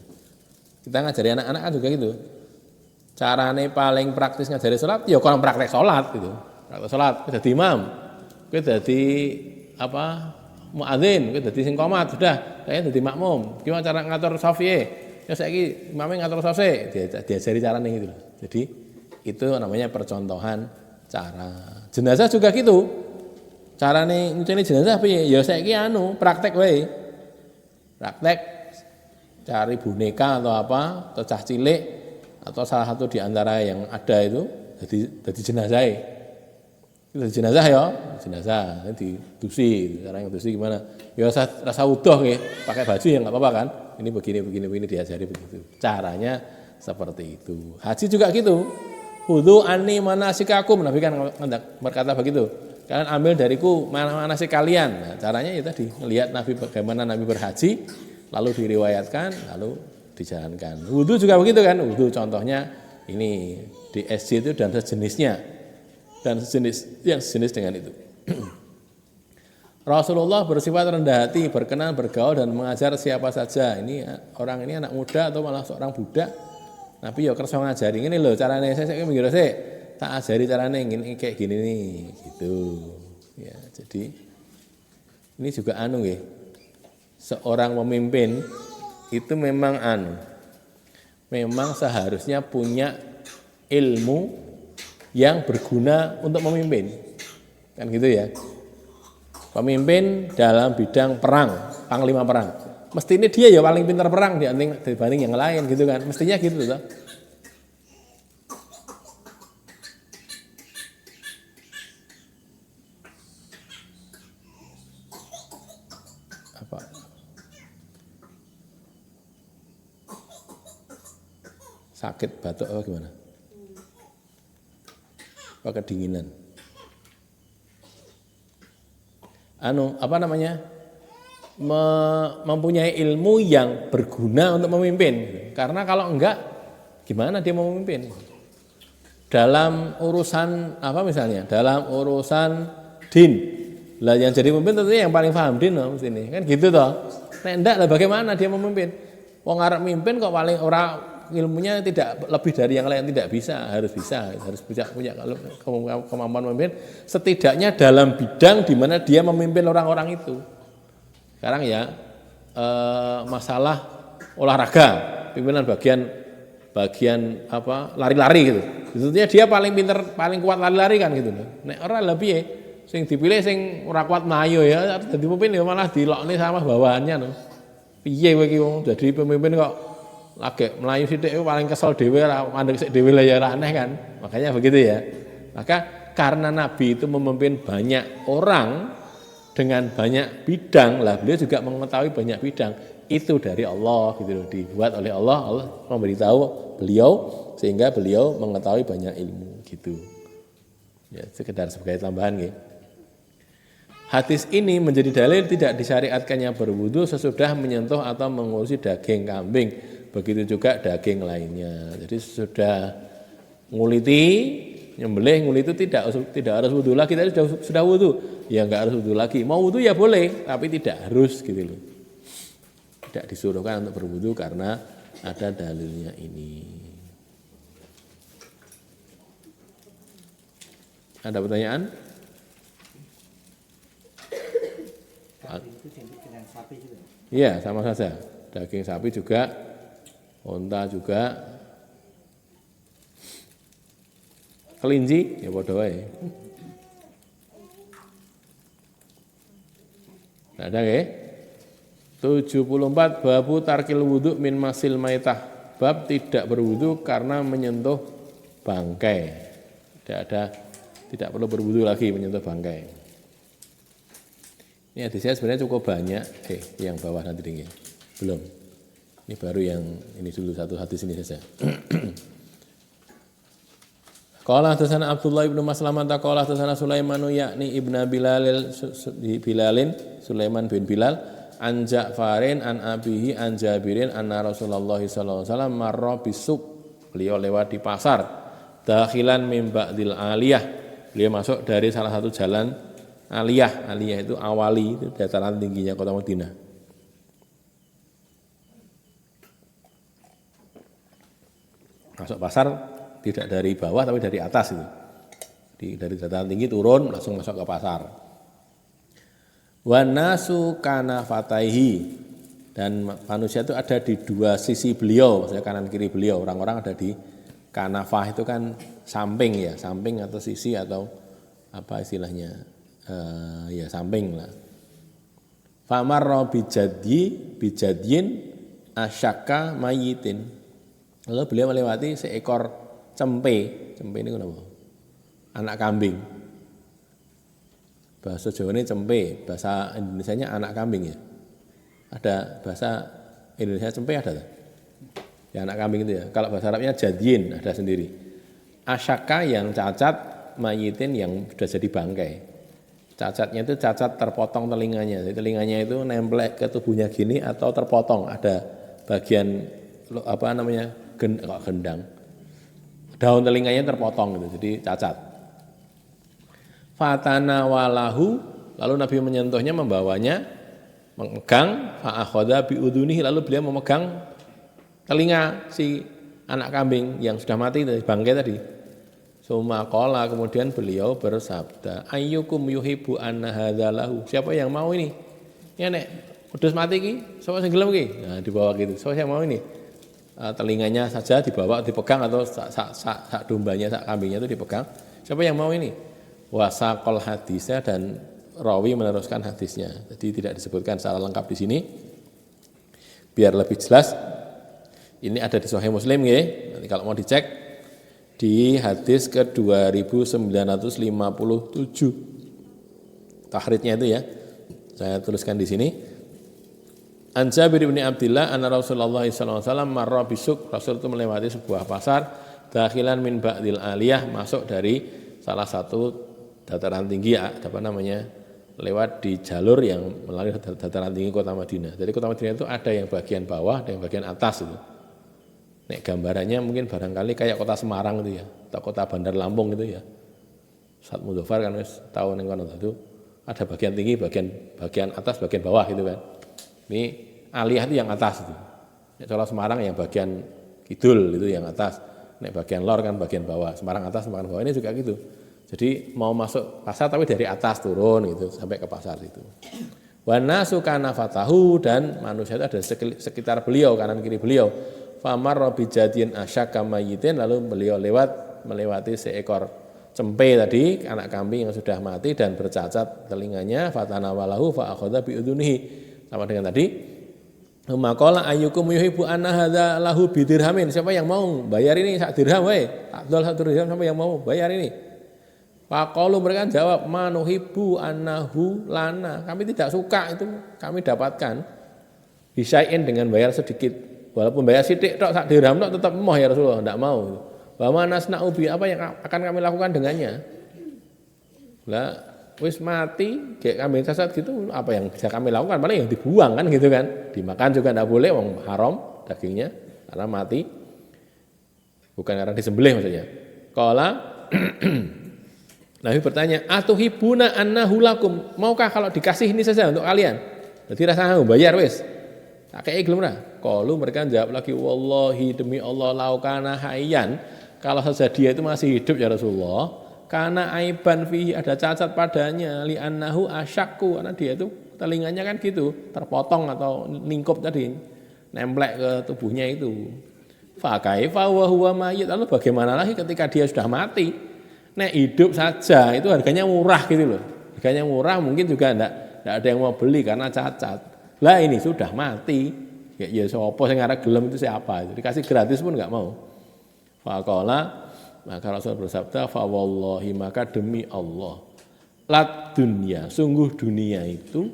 Kita ngajari anak-anak kan juga gitu. Carane paling praktis ngajari salat ya kalau praktek salat gitu. Praktek salat, kowe dadi imam. Kowe dadi apa? Muadzin, kowe dadi sing qomat, sudah, saya dadi makmum. Gimana cara ngatur safiye? Ya saiki imame ngatur safse, diajari carane gitu loh. Jadi itu namanya percontohan cara. Jenazah juga gitu. Carane nyuceni jenazah piye? Ya saiki praktek wae. Praktek cari boneka atau apa, atau cah cilik atau salah satu di antara yang ada itu jadi jenazah. Itu jenazah ya, jenazah didusi, caranya dusi gimana? Ya rasa utuh nggih, pakai baju ya enggak apa-apa kan? Ini begini diajari begitu. Caranya seperti itu. Haji juga gitu. Khudhu anni manasikakum, Nabi kan berkata begitu. Kalian ambil dariku manasik kalian. Nah, caranya ya tadi, melihat Nabi bagaimana Nabi berhaji, lalu diriwayatkan, lalu dijalankan. Wudhu juga begitu kan? Wudhu contohnya ini di SJ itu dan sejenisnya. Dan sejenis dengan itu. Rasulullah bersifat rendah hati, berkenan, bergaul dan mengajar siapa saja. Ini orang ini anak muda atau malah seorang budak. Nabi ya kersa ngajari ngene lho carane saya mikir sik tak ajari carane ngene kayak gini nih gitu. Ya, jadi ini juga nggih. Seorang pemimpin itu memang memang seharusnya punya ilmu yang berguna untuk memimpin. Kan gitu ya. Pemimpin dalam bidang perang, panglima perang. Mestinya dia ya paling pintar perang dibanding yang lain gitu kan. Mestinya gitu toh. Apa? Sakit batuk apa gimana? Apa kedinginan? Apa namanya? Mempunyai ilmu yang berguna untuk memimpin. Karena kalau enggak, gimana dia mau memimpin? Dalam urusan apa misalnya? Dalam urusan din. Lah yang jadi pemimpin tentunya yang paling paham din loh mesti kan gitu toh. Nek enggak lah bagaimana dia memimpin? Wong arep mimpin kok paling ora ilmunya tidak lebih dari yang lain, tidak bisa, harus punya kemampuan memimpin setidaknya dalam bidang di mana dia memimpin orang-orang itu. Sekarang ya masalah olahraga, pimpinan bagian apa lari-lari gitu. Tentunya dia paling pinter, paling kuat lari-lari kan gitu. Nek ora lha piye? Sing dipilih sing ora kuat mlayu ya dadi pemimpin ya malah dilokne sama bawahannya no. Piye kowe iki wong dadi pemimpin kok lagi melayu sithik paling kesel dhewe ora mandeg sik dhewe lah ya aneh kan. Makanya begitu ya. Maka karena Nabi itu memimpin banyak orang dengan banyak bidang, lah beliau juga mengetahui banyak bidang. Itu dari Allah gitu loh, dibuat oleh Allah, Allah memberitahu beliau sehingga beliau mengetahui banyak ilmu gitu. Ya, sekedar sebagai tambahan gitu. Hadis ini menjadi dalil tidak disyariatkannya berwudu sesudah menyentuh atau mengurusi daging kambing. Begitu juga daging lainnya. Jadi sudah nguliti, nyembelih ngulit itu tidak harus wudu lagi. Tadi sudah wudu, ya enggak harus wudu lagi. Mau wudu ya boleh, tapi tidak harus gitu loh. Tidak disuruhkan untuk berwudu karena ada dalilnya ini. Ada pertanyaan? Iya, sama saja. Daging sapi juga, unta juga, kelinci ya padha wae. Ada nggih? 74 babu tarkil wudu min masil maitah. Bab tidak berwudu karena menyentuh bangkai. Tidak perlu berwudu lagi menyentuh bangkai. Ini hadisnya sebenarnya cukup banyak. Yang bawah nanti tinggi. Belum. Ini baru yang ini dulu satu hadis ini saja. Qala hadatsana Abdullah ibnu Maslamah qala hadatsana Sulaimanu yakni ibnu Bilalin Sulaiman bin Bilal an Ja'farin an abihi an Jabirin anna Rasulullah sallallahu alaihi wasallam marra bisuk. Beliau lewat di pasar dakhilan min ba'dil aliyah. Beliau masuk dari salah satu jalan aliyah. Aliyah itu awali, itu dataran tingginya kota Madinah. Masuk pasar tidak dari bawah tapi dari atas itu. Dari dataran tinggi turun langsung masuk ke pasar. Wa nasu kana fataihi, dan manusia itu ada di dua sisi beliau, maksudnya kanan kiri beliau. Orang-orang ada di kanafah itu kan samping ya, samping atau sisi atau apa istilahnya, ya samping lah. Famarra bijadyin asyaka mayitin. Lalu beliau melewati seekor cempe. Cempe ini apa? Anak kambing. Bahasa Jawa ini cempe, bahasa Indonesianya anak kambing ya. Ada bahasa Indonesia cempe ada tak? Ya anak kambing itu ya. Kalau bahasa Arabnya jadyin ada sendiri. Asyaka yang cacat, mayitin yang sudah jadi bangkai. Cacatnya itu cacat terpotong telinganya. Jadi telinganya itu nempel ke tubuhnya gini atau terpotong. Ada bagian apa namanya gendang. Daun telinganya terpotong gitu. Jadi cacat. Fatana walahu, lalu Nabi menyentuhnya, membawanya, memegang, fa'akhoda biudunihi, lalu beliau memegang telinga si anak kambing yang sudah mati dari bangkai tadi. Summa qala, kemudian beliau bersabda, ayyukum yuhibbu anna hadzalahu, siapa yang mau ini? Ya nek wedhus mati ki, sapa sing gelem ki? Nah, dibawa gitu. Siapa yang mau ini? Telinganya saja dibawa, dipegang, atau sak dombanya, sak kambingnya itu dipegang. Siapa yang mau ini? Wasaqal hadisnya, dan rawi meneruskan hadisnya. Jadi tidak disebutkan secara lengkap di sini. Biar lebih jelas, ini ada di Sahih Muslim ya. Nanti kalau mau dicek di hadis ke 2957. Tahridnya itu ya. Saya tuliskan di sini. An Jabir bin Abdillah anna Rasulullah sallallahu alaihi wasallam marra bisuk. Rasul itu melewati sebuah pasar dakhilan min ba'dil aliyah, masuk dari salah satu dataran tinggi, apa namanya, lewat di jalur yang melalui dataran tinggi kota Madinah. Jadi kota Madinah itu ada yang bagian bawah, ada yang bagian atas itu. Nek gambarannya mungkin barangkali kayak kota Semarang itu ya, atau kota Bandar Lampung itu ya. Ustaz Mudhafar kan wis tahu ning kono itu ada bagian tinggi, bagian atas, bagian bawah gitu kan. Ini aliyah itu yang atas itu. Nek kalau Semarang yang bagian kidul itu yang atas. Nek bagian lor kan bagian bawah. Semarang atas, Semarang bawah, ini juga gitu. Jadi mau masuk pasar tapi dari atas turun gitu sampai ke pasar itu. Wa nasu kana fatahu, dan manusia itu ada sekitar beliau, kanan kiri beliau. Famarra bijadin asyaka mayitin, lalu beliau melewati seekor cempe tadi, anak kambing yang sudah mati dan bercacat telinganya. Fatana walahu fa akhadha bi udunihi. Sama dengan tadi. Maqala ayyukum yuhibbu anna hadza lahu bidirhamin. Siapa yang mau bayar ini sak dirham wae? Abdul satu dirham, siapa yang mau bayar ini? Faqalu, mereka jawab, manuhibbu annahu lana. Kami tidak suka itu, kami dapatkan bisain dengan bayar sedikit. Walaupun bayar sedikit tok sak dirham tok tetap moh ya Rasulullah, tidak mau. Wa manasna'u bi, apa yang akan kami lakukan dengannya? Lah wis mati, kayak kambing cacat gitu, apa yang bisa kami lakukan? Paling yang dibuang kan gitu kan. Dimakan juga tidak boleh, wong haram dagingnya karena mati. Bukan karena disembelih maksudnya. Qala Nabi bertanya, atuhibuna annahu lakum, maukah kalau dikasih ini saja untuk kalian? Jadi rasanya bayar wis. Tak kei gelem ora? Qalu, mereka jawab lagi, wallahi demi Allah laukana hayyan, kalau saja dia itu masih hidup ya Rasulullah, karena aiban fihi, ada cacat padanya, li annahu asyakku, karena dia itu telinganya kan gitu, terpotong atau lingkup tadi, nemplek ke tubuhnya itu. Fa kaifa wa huwa mayyit, lalu bagaimana lagi ketika dia sudah mati? Nek hidup saja itu harganya murah gitu loh. Harganya murah mungkin juga enggak ada yang mau beli karena cacat. Lah ini sudah mati. Ya sapa sing arep gelem itu siapa? Jadi kasih gratis pun enggak mau. Faqala maka Rasul bersabda fa wallahi maka demi Allah lat dunia sungguh dunia itu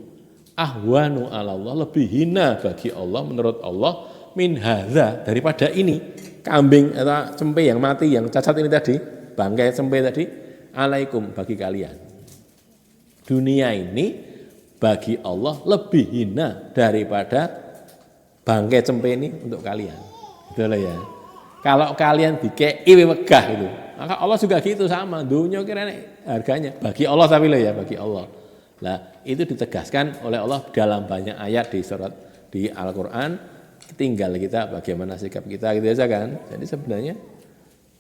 ahwanu ala Allah lebih hina bagi Allah menurut Allah min hadza daripada ini kambing atau cempe yang mati yang cacat ini tadi bangkai cempe tadi alaikum bagi kalian dunia ini bagi Allah lebih hina daripada bangkai cempe ini untuk kalian itulah ya. Kalau kalian dikei wegah itu, maka Allah juga gitu sama. Dunia kira harganya bagi Allah tapi lo ya bagi Allah. Nah itu ditegaskan oleh Allah dalam banyak ayat di surat di Al-Quran. Tinggal kita bagaimana sikap kita gitu aja kan. Jadi sebenarnya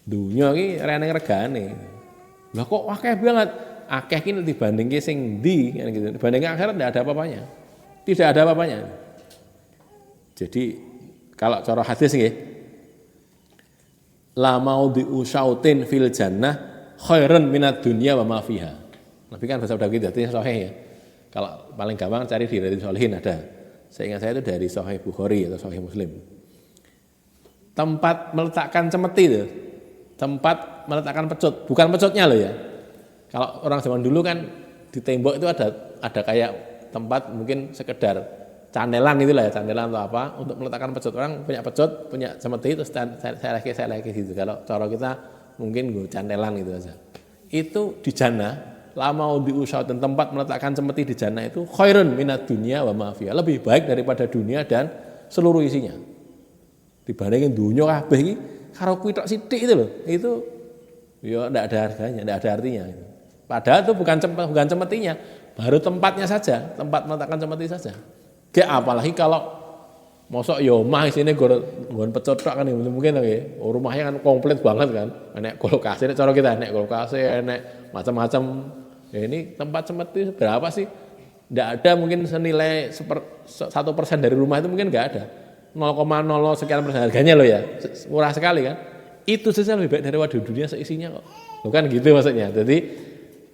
dunia ini reneng regane. Lah kok akeh banget. Akeh ini dibanding sing ndi kan gitu. Dibanding akhirat tidak ada apa-apanya. Tidak ada apa-apanya. Jadi kalau cara hadis nggih la maudhi'u syautin fil jannah khairan minad dunya wa ma fiha. Nabi kan bersabda gitu, artinya sahih ya. Kalau paling gampang cari di Riyadhus Shalihin ada. Seingat saya itu dari Sahih Bukhari atau Sahih Muslim. Tempat meletakkan cemeti itu. Tempat meletakkan pecut, bukan pecutnya loh ya. Kalau orang zaman dulu kan di tembok itu ada kayak tempat mungkin sekedar candelan itulah ya, candelan atau apa untuk meletakkan pecut. Orang punya pecut, punya cemeti itu saya lagi gitu. Kalau cara kita mungkin gue candelan gitu aja. Itu di jannah, lama diusah dan tempat meletakkan cemeti di jannah itu khairun minad dunya wa ma fiha. Lebih baik daripada dunia dan seluruh isinya. Dibandingin dunia kabeh iki karo kuwi tok sithik itu loh. Itu ya enggak ada harganya, enggak ada artinya. Padahal itu bukan cemetinya, baru tempatnya saja, tempat meletakkan cemeti saja. Apalagi kalau mosok ya omah isine nggon pecot tok kan mungkin nggih. Rumahnya kan komplit banget kan. Enek kulkas, nek cara kita enek kulkas, enek macam-macam. Ya ini tempat cemeti berapa sih? Enggak ada mungkin senilai 1% dari rumah itu mungkin enggak ada. 0,00 sekian persen harganya loh ya. Murah sekali kan. Itu saja lebih baik daripada dunia seisinya kok. Bukan gitu maksudnya. Jadi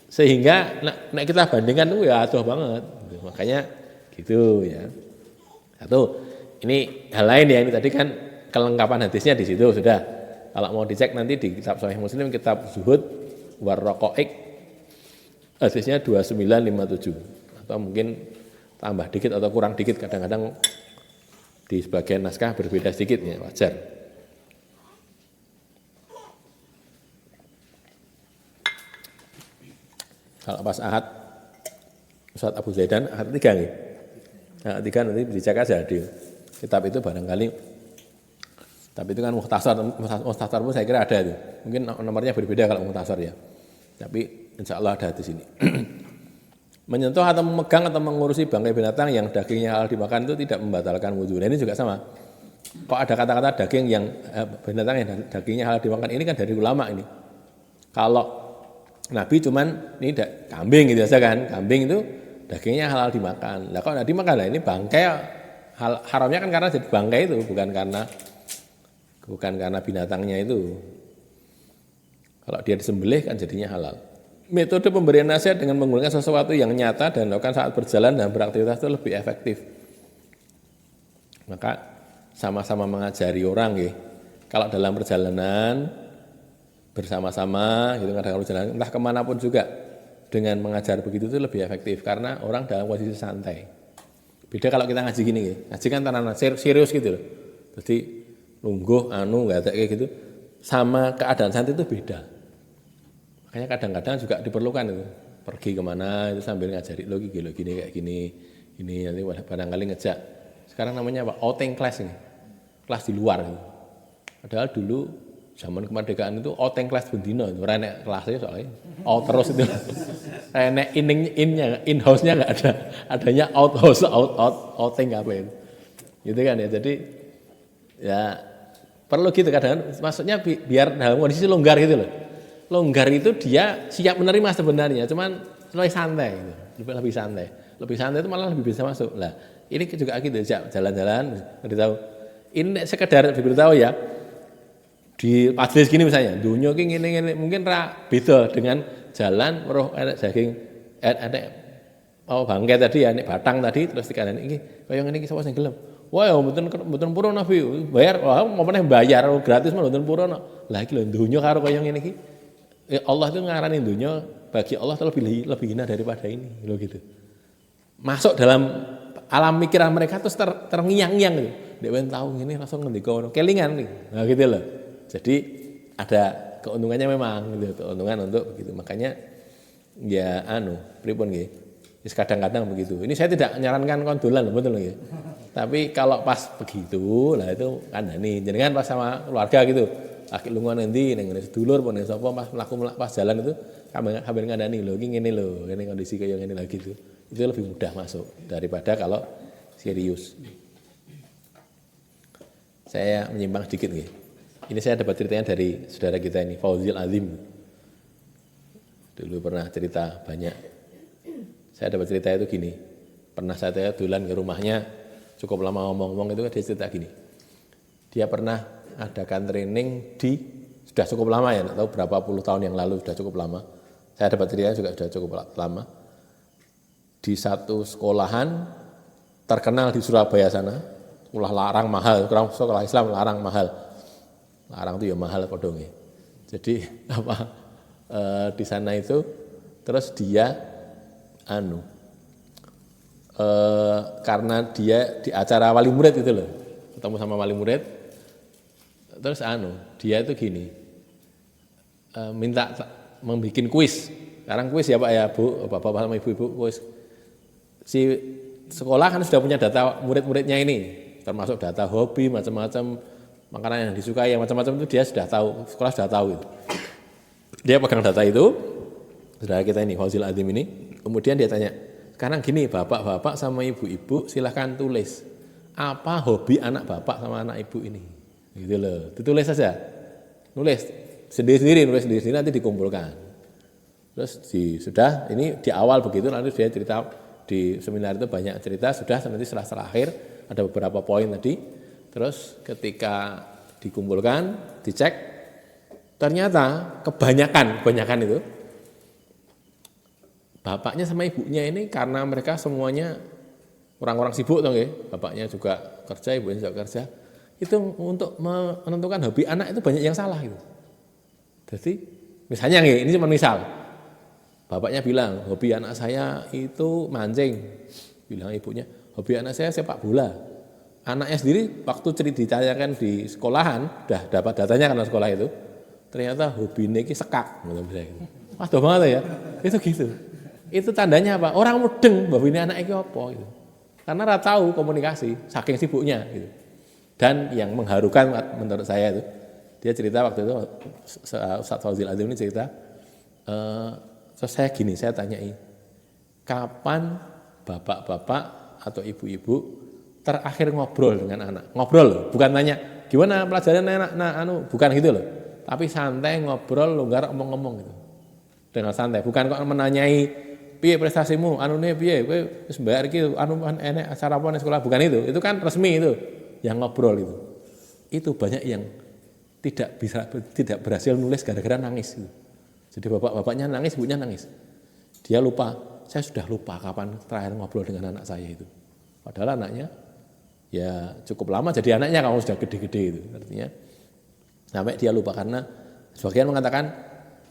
sehingga nek kita bandingkan tuh ya aduh banget. Makanya gitu ya. Satu, ini hal lain ya, ini tadi kan kelengkapan hadisnya di situ sudah. Kalau mau dicek nanti di kitab Sahih Muslim, kitab Zuhud Warraqaiq hadisnya 2957 atau mungkin tambah dikit atau kurang dikit, kadang-kadang di sebagian naskah berbeda sedikit ya, wajar. Kalau pas Ahad Ustaz Abu Zaidan Ahad 3 nih. Nah, 3 nanti dicek aja di kitab itu barangkali. Tapi itu kan mukhtasar pun saya kira ada itu. Mungkin nomornya berbeda kalau mukhtasar ya. Tapi insya Allah ada di sini. Menyentuh atau memegang atau mengurusi bangkai binatang yang dagingnya halal dimakan itu tidak membatalkan wudhu. Nah ini juga sama. Kok ada kata-kata daging yang binatang yang dagingnya halal dimakan, ini kan dari ulama ini. Kalau Nabi cuman ini kambing gitu saja kan. Kambing itu dagingnya halal dimakan. Lah kok enggak dimakan lah ini bangkai haramnya kan karena jadi bangkai itu bukan karena binatangnya itu. Kalau dia disembelih kan jadinya halal. Metode pemberian nasihat dengan menggunakan sesuatu yang nyata dan dilakukan saat berjalan dan beraktivitas itu lebih efektif. Maka sama-sama mengajari orang ya. Kalau dalam perjalanan bersama-sama gitu kadang perjalanan entah kemanapun juga dengan mengajar begitu itu lebih efektif karena orang dalam posisi santai. Beda kalau kita ngaji gini ya. Ngaji kan tanah serius gitu loh. Jadi lungguh enggak ada kayak gitu. Sama keadaan santai itu beda. Makanya kadang-kadang juga diperlukan itu. Pergi kemana itu sambil ngajari lo gini kayak gini. Ini nanti barangkali ngejak. Sekarang namanya apa? Outing class ini. Kelas di luar gitu. Padahal dulu zaman kemerdekaan itu outing class bendino itu renek kelasnya soalnya out terus itu. Renek in-house-nya enggak ada. Adanya outing apa itu. Gitu kan ya. Jadi ya perlu gitu kadang maksudnya biar dalam kondisi longgar gitu loh. Longgar itu dia siap menerima sebenarnya, cuman lebih santai gitu. Lebih santai. Lebih santai itu malah lebih bisa masuk. Lah, ini juga gitu jalan-jalan beritahu. Ini sekedar diberitahu ya. di majelis gini misalnya, dunia ki ngene-ngene mungkin ra beda dengan jalan weruh enek daging enek bangkai tadi ya, enek batang tadi terus dikandani iki kaya ngene iki sapa sing gelem. Wah ya mboten purun Nabi, bayar wah mau meneh bayar gratis mah mboten purun. Lah iki lho dunia karo kaya ngene iki. Allah itu ngarani dunia bagi Allah lebih hina daripada ini loh gitu. Masuk dalam alam pikiran mereka terus terngiang-ngiang gitu. Dek tahu ini langsung ngendika kelingan nih. Nah gitu loh. Jadi ada keuntungannya memang gitu, keuntungan untuk begitu. Makanya ya pripun nggih. Wis kadang-kadang begitu. Ini saya tidak menyarankan kondolan betul nggih. Tapi kalau pas begitu lah itu kandhani. Jenengan pas sama keluarga gitu. Laki lunga nanti ning sedulur pun sapa pas mlaku pas jalan itu hampir ngandani lho iki ngene lho, ngene kondisi kaya ngene lagi gitu. Itu lebih mudah masuk daripada kalau serius. Saya menyimpang sedikit nggih. Ini saya dapat ceritanya dari saudara kita ini, Fauzil Azim. Dulu pernah cerita banyak. Saya dapat cerita itu gini. Pernah saya dolan ke rumahnya, cukup lama ngomong-ngomong itu dia cerita gini. Dia pernah adakan training sudah cukup lama ya, tidak tahu berapa puluh tahun yang lalu, sudah cukup lama. Saya dapat ceritanya juga sudah cukup lama. Di satu sekolahan terkenal di Surabaya sana, sekolah larang mahal, sekolah Islam larang mahal. Larang itu ya mahal padha nggih. Jadi di sana itu terus dia karena dia di acara wali murid itu loh, ketemu sama wali murid. Terus dia itu gini, minta membuat kuis. Sekarang kuis ya Pak ya Bu, Bapak sama Ibu-ibu kuis. Si sekolah kan sudah punya data murid-muridnya ini, termasuk data hobi, macam-macam makanan yang disukai, yang macam-macam itu dia sudah tahu, sekolah sudah tahu itu. Dia pegang data itu, saudara kita ini, Fauzil Azim ini, kemudian dia tanya, sekarang gini bapak-bapak sama ibu-ibu silahkan tulis, apa hobi anak bapak sama anak ibu ini. Gitu loh, ditulis saja, nulis sendiri-sendiri nanti dikumpulkan. Terus sudah ini di awal begitu, nanti dia cerita di seminar itu banyak cerita, sudah nanti setelah akhir ada beberapa poin tadi. Terus ketika dikumpulkan, dicek, ternyata kebanyakan itu bapaknya sama ibunya ini karena mereka semuanya orang-orang sibuk toh nggih, bapaknya juga kerja, ibunya juga kerja. Itu untuk menentukan hobi anak itu banyak yang salah gitu. Jadi misalnya nggih, ini cuma misal. Bapaknya bilang, hobi anak saya itu mancing. Bilang ibunya, hobi anak saya sepak bola. Anaknya sendiri waktu ditanyakan di sekolahan, udah dapat datanya karena sekolah itu, ternyata hobinya ini sekak. Waduh banget ya, itu gitu. Itu tandanya apa? Orang mudeng bahwa ini anak ini apa gitu. Karena nggak tahu komunikasi, saking sibuknya gitu. Dan yang mengharukan menurut saya itu, dia cerita waktu itu, Ustaz Fauzil Azim ini cerita, terus saya tanyai, kapan bapak-bapak atau ibu-ibu terakhir ngobrol dengan anak? Ngobrol, bukan tanya, gimana pelajaran anak, bukan gitu loh. Tapi santai ngobrol, longgar ngomong-ngomong gitu. Dengan santai, bukan kok menanyai, piye prestasimu, piye, kowe wis mbayar iki, enek acara apa ning sekolah, bukan itu. Itu kan resmi itu, yang ngobrol itu. Itu banyak yang tidak berhasil nulis gara-gara nangis gitu. Jadi bapaknya nangis, ibunya nangis. Dia lupa, saya sudah lupa kapan terakhir ngobrol dengan anak saya itu. Padahal anaknya ya cukup lama jadi anaknya kalau sudah gede-gede itu. Artinya sampai dia lupa karena sebagian mengatakan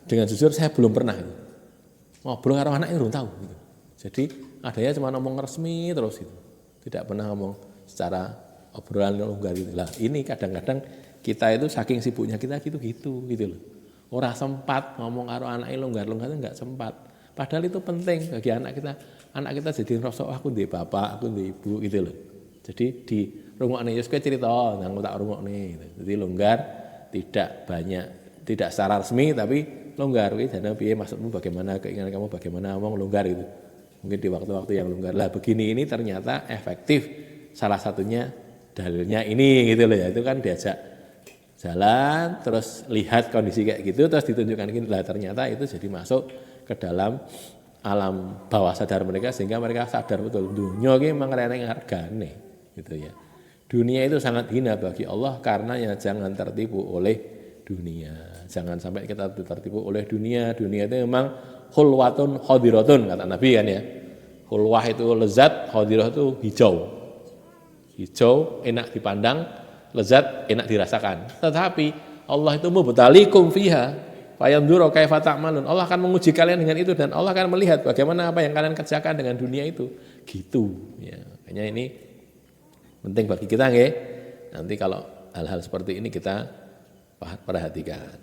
dengan jujur saya belum pernah itu. Ngobrol karo anak itu belum tahu gitu. Jadi adanya cuma ngomong resmi terus gitu. Tidak pernah ngomong secara obrolan longgar gitu. Lah ini kadang-kadang kita itu saking sibuknya kita gitu loh. Ora sempat ngomong karo anake longgar-longgar itu enggak sempat. Padahal itu penting bagi anak kita. Anak kita jadi ngerasa aku ndek bapak, aku ndek ibu gitu loh. Jadi di rungokne Yesus cerita nang tak rungokne gitu. Jadi longgar, tidak banyak, tidak secara resmi tapi longgar kuwi jane piye maksudmu bagaimana, keinginan kamu bagaimana, ngomong longgar gitu. Mungkin di waktu-waktu yang longgar. Lah begini ini ternyata efektif. Salah satunya dalilnya ini gitu loh ya. Itu kan diajak jalan terus lihat kondisi kayak gitu terus ditunjukkan gini. Lah ternyata itu jadi masuk ke dalam alam bawah sadar mereka sehingga mereka sadar betul dunia iki memang reneng hargane gitu ya. Dunia itu sangat hina bagi Allah karena ya jangan tertipu oleh dunia. Jangan sampai kita tertipu oleh dunia. Dunia itu memang hulwatun khadiratun kata Nabi kan ya. Hulwah itu lezat, khadirah itu hijau. Hijau enak dipandang, lezat enak dirasakan. Tetapi Allah itu mubtalikum fiha fayanduru kaifa ta'malun. Allah akan menguji kalian dengan itu dan Allah akan melihat bagaimana apa yang kalian kerjakan dengan dunia itu. Gitu ya. Makanya ini penting bagi kita nggih. Nanti kalau hal-hal seperti ini kita perhatikan.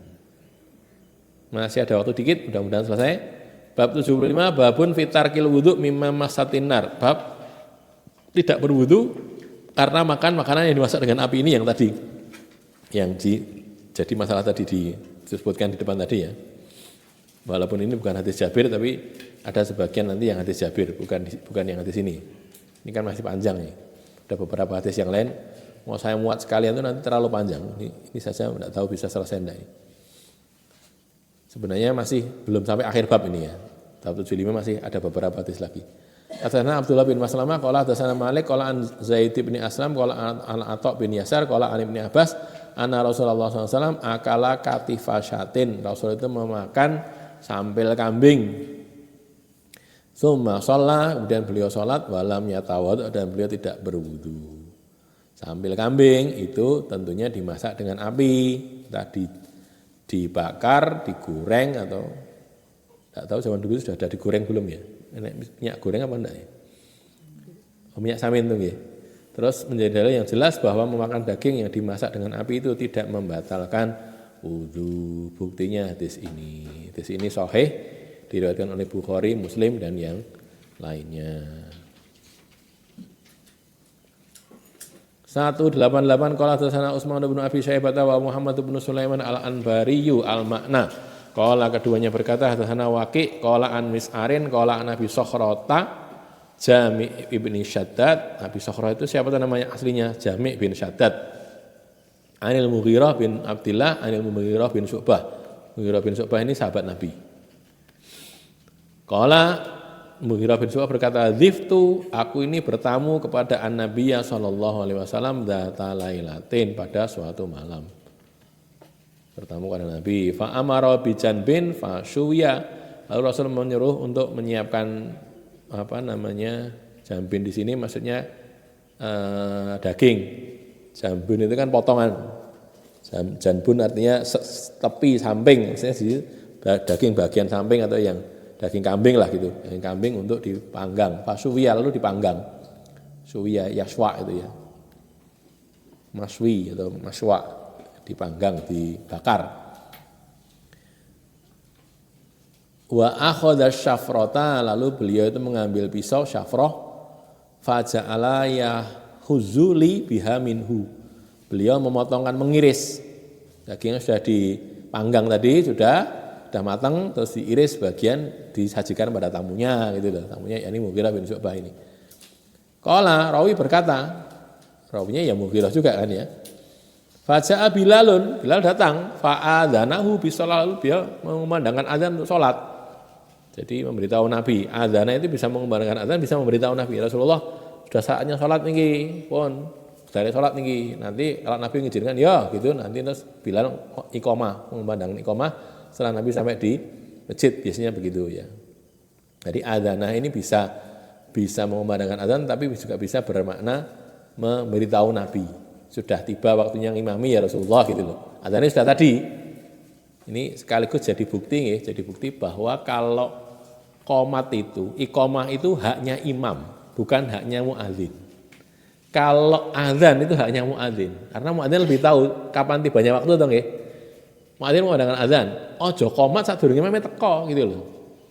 Masih ada waktu dikit, mudah-mudahan selesai. Bab 75, babun fitarkil wudu mimma masatin nar. Bab tidak berwudu karena makan makanan yang dimasak dengan api ini yang tadi. Jadi masalah tadi disebutkan di depan tadi ya. Walaupun ini bukan hadis Jabir tapi ada sebagian nanti yang hadis Jabir, bukan yang hadis ini. Ini kan masih panjang ya. Ada beberapa hadis yang lain, mau saya muat sekalian itu nanti terlalu panjang. Ini saja tidak tahu bisa selesai enggak. Sebenarnya masih belum sampai akhir bab ini ya. Bab 75 masih ada beberapa hadis lagi. Hadatsana Abdullah bin Maslamah qala hadatsana Malik qala an Zaid bin Aslam qala an Atha bin Yasar qala an Ibnu Abbas anna Rasulullah SAW akala katifasyatin. Rasul itu memakan sampil kambing. Summa shalla, kemudian beliau salat walam yatawaddu dan beliau tidak berwudu. Sampil kambing itu tentunya dimasak dengan api, tadi dibakar, digoreng atau tidak tahu zaman dulu sudah ada digoreng belum ya? Minyak goreng apa enggak ya? Minyak samin itu ya. Terus menjadi dalil yang jelas bahwa memakan daging yang dimasak dengan api itu tidak membatalkan wudu. Buktinya hadis ini. Hadis ini sahih diriwayatkan oleh Bukhari, Muslim dan yang lainnya. 188 qala hadatsana Utsman bin Abi Syaibah wa Muhammad bin Sulaiman al-Anbariyu al-Ma'na. Qala keduanya berkata hadatsana Waqi' qala an Mis'arin qala an Abi Sokhrata Jami' ibni Syaddad. Abi Sokhrah itu siapa namanya aslinya? Jami' bin Syaddad. Anil Mughirah bin Abdillah, Anil Mughirah bin Syu'bah. Mughirah bin Syu'bah ini sahabat Nabi. Qala Mughirah bin Syu'bah berkata, "Dziftu, aku ini bertamu kepada An-Nabiyya sallallahu alaihi wasallam dzata lailatin pada suatu malam." Bertamu kepada Nabi, fa amara bi janbin fa syuya. Lalu Rasul menyuruh untuk menyiapkan jambin di sini maksudnya daging. Jambun itu kan potongan. Janbun artinya tepi samping, maksudnya daging bagian samping atau yang daging kambing lah gitu. Daging kambing untuk dipanggang. Fasuwiya lalu dipanggang. Suwiya yaswa itu ya. Maswi atau maswa dipanggang, dibakar. Wa akhadha syafrata, lalu beliau itu mengambil pisau syafrah, faja'ala yahuzuli biha minhu. Beliau memotongkan, mengiris. Dagingnya sudah dipanggang tadi, sudah matang, terus diiris bagian disajikan pada tamunya gitu loh. Tamunya yakni Mughirah bin Syu'bah ini. Qala, rawi berkata, rawinya ya Mughirah juga kan ya. Faja'a Bilalun, Bilal datang, fa'adzanahu bisalat, lalu dia mengumandangkan azan untuk salat. Jadi memberitahu Nabi, azan itu bisa mengumandangkan azan, bisa memberitahu Nabi, Rasulullah sudah saatnya salat niki, pun dari salat niki. Nanti kalau Nabi mengizinkan ya gitu, nanti terus Bilal iqamah, mengumandangkan iqamah setelah Nabi sampai di masjid, biasanya begitu ya. Jadi adzanah ini bisa mengumandangkan azan, tapi juga bisa bermakna memberitahu Nabi sudah tiba waktunya ngimami ya Rasulullah gitu loh. Adzannya sudah tadi. Ini sekaligus jadi bukti bahwa kalau qomat itu, iqamah itu haknya imam, bukan haknya muadzin. Kalau azan itu haknya muadzin, karena muadzin lebih tahu kapan tibanya waktu toh nggih. Muadzin mau dengan azan, ojo qomat sadurunge imame teko gitu loh.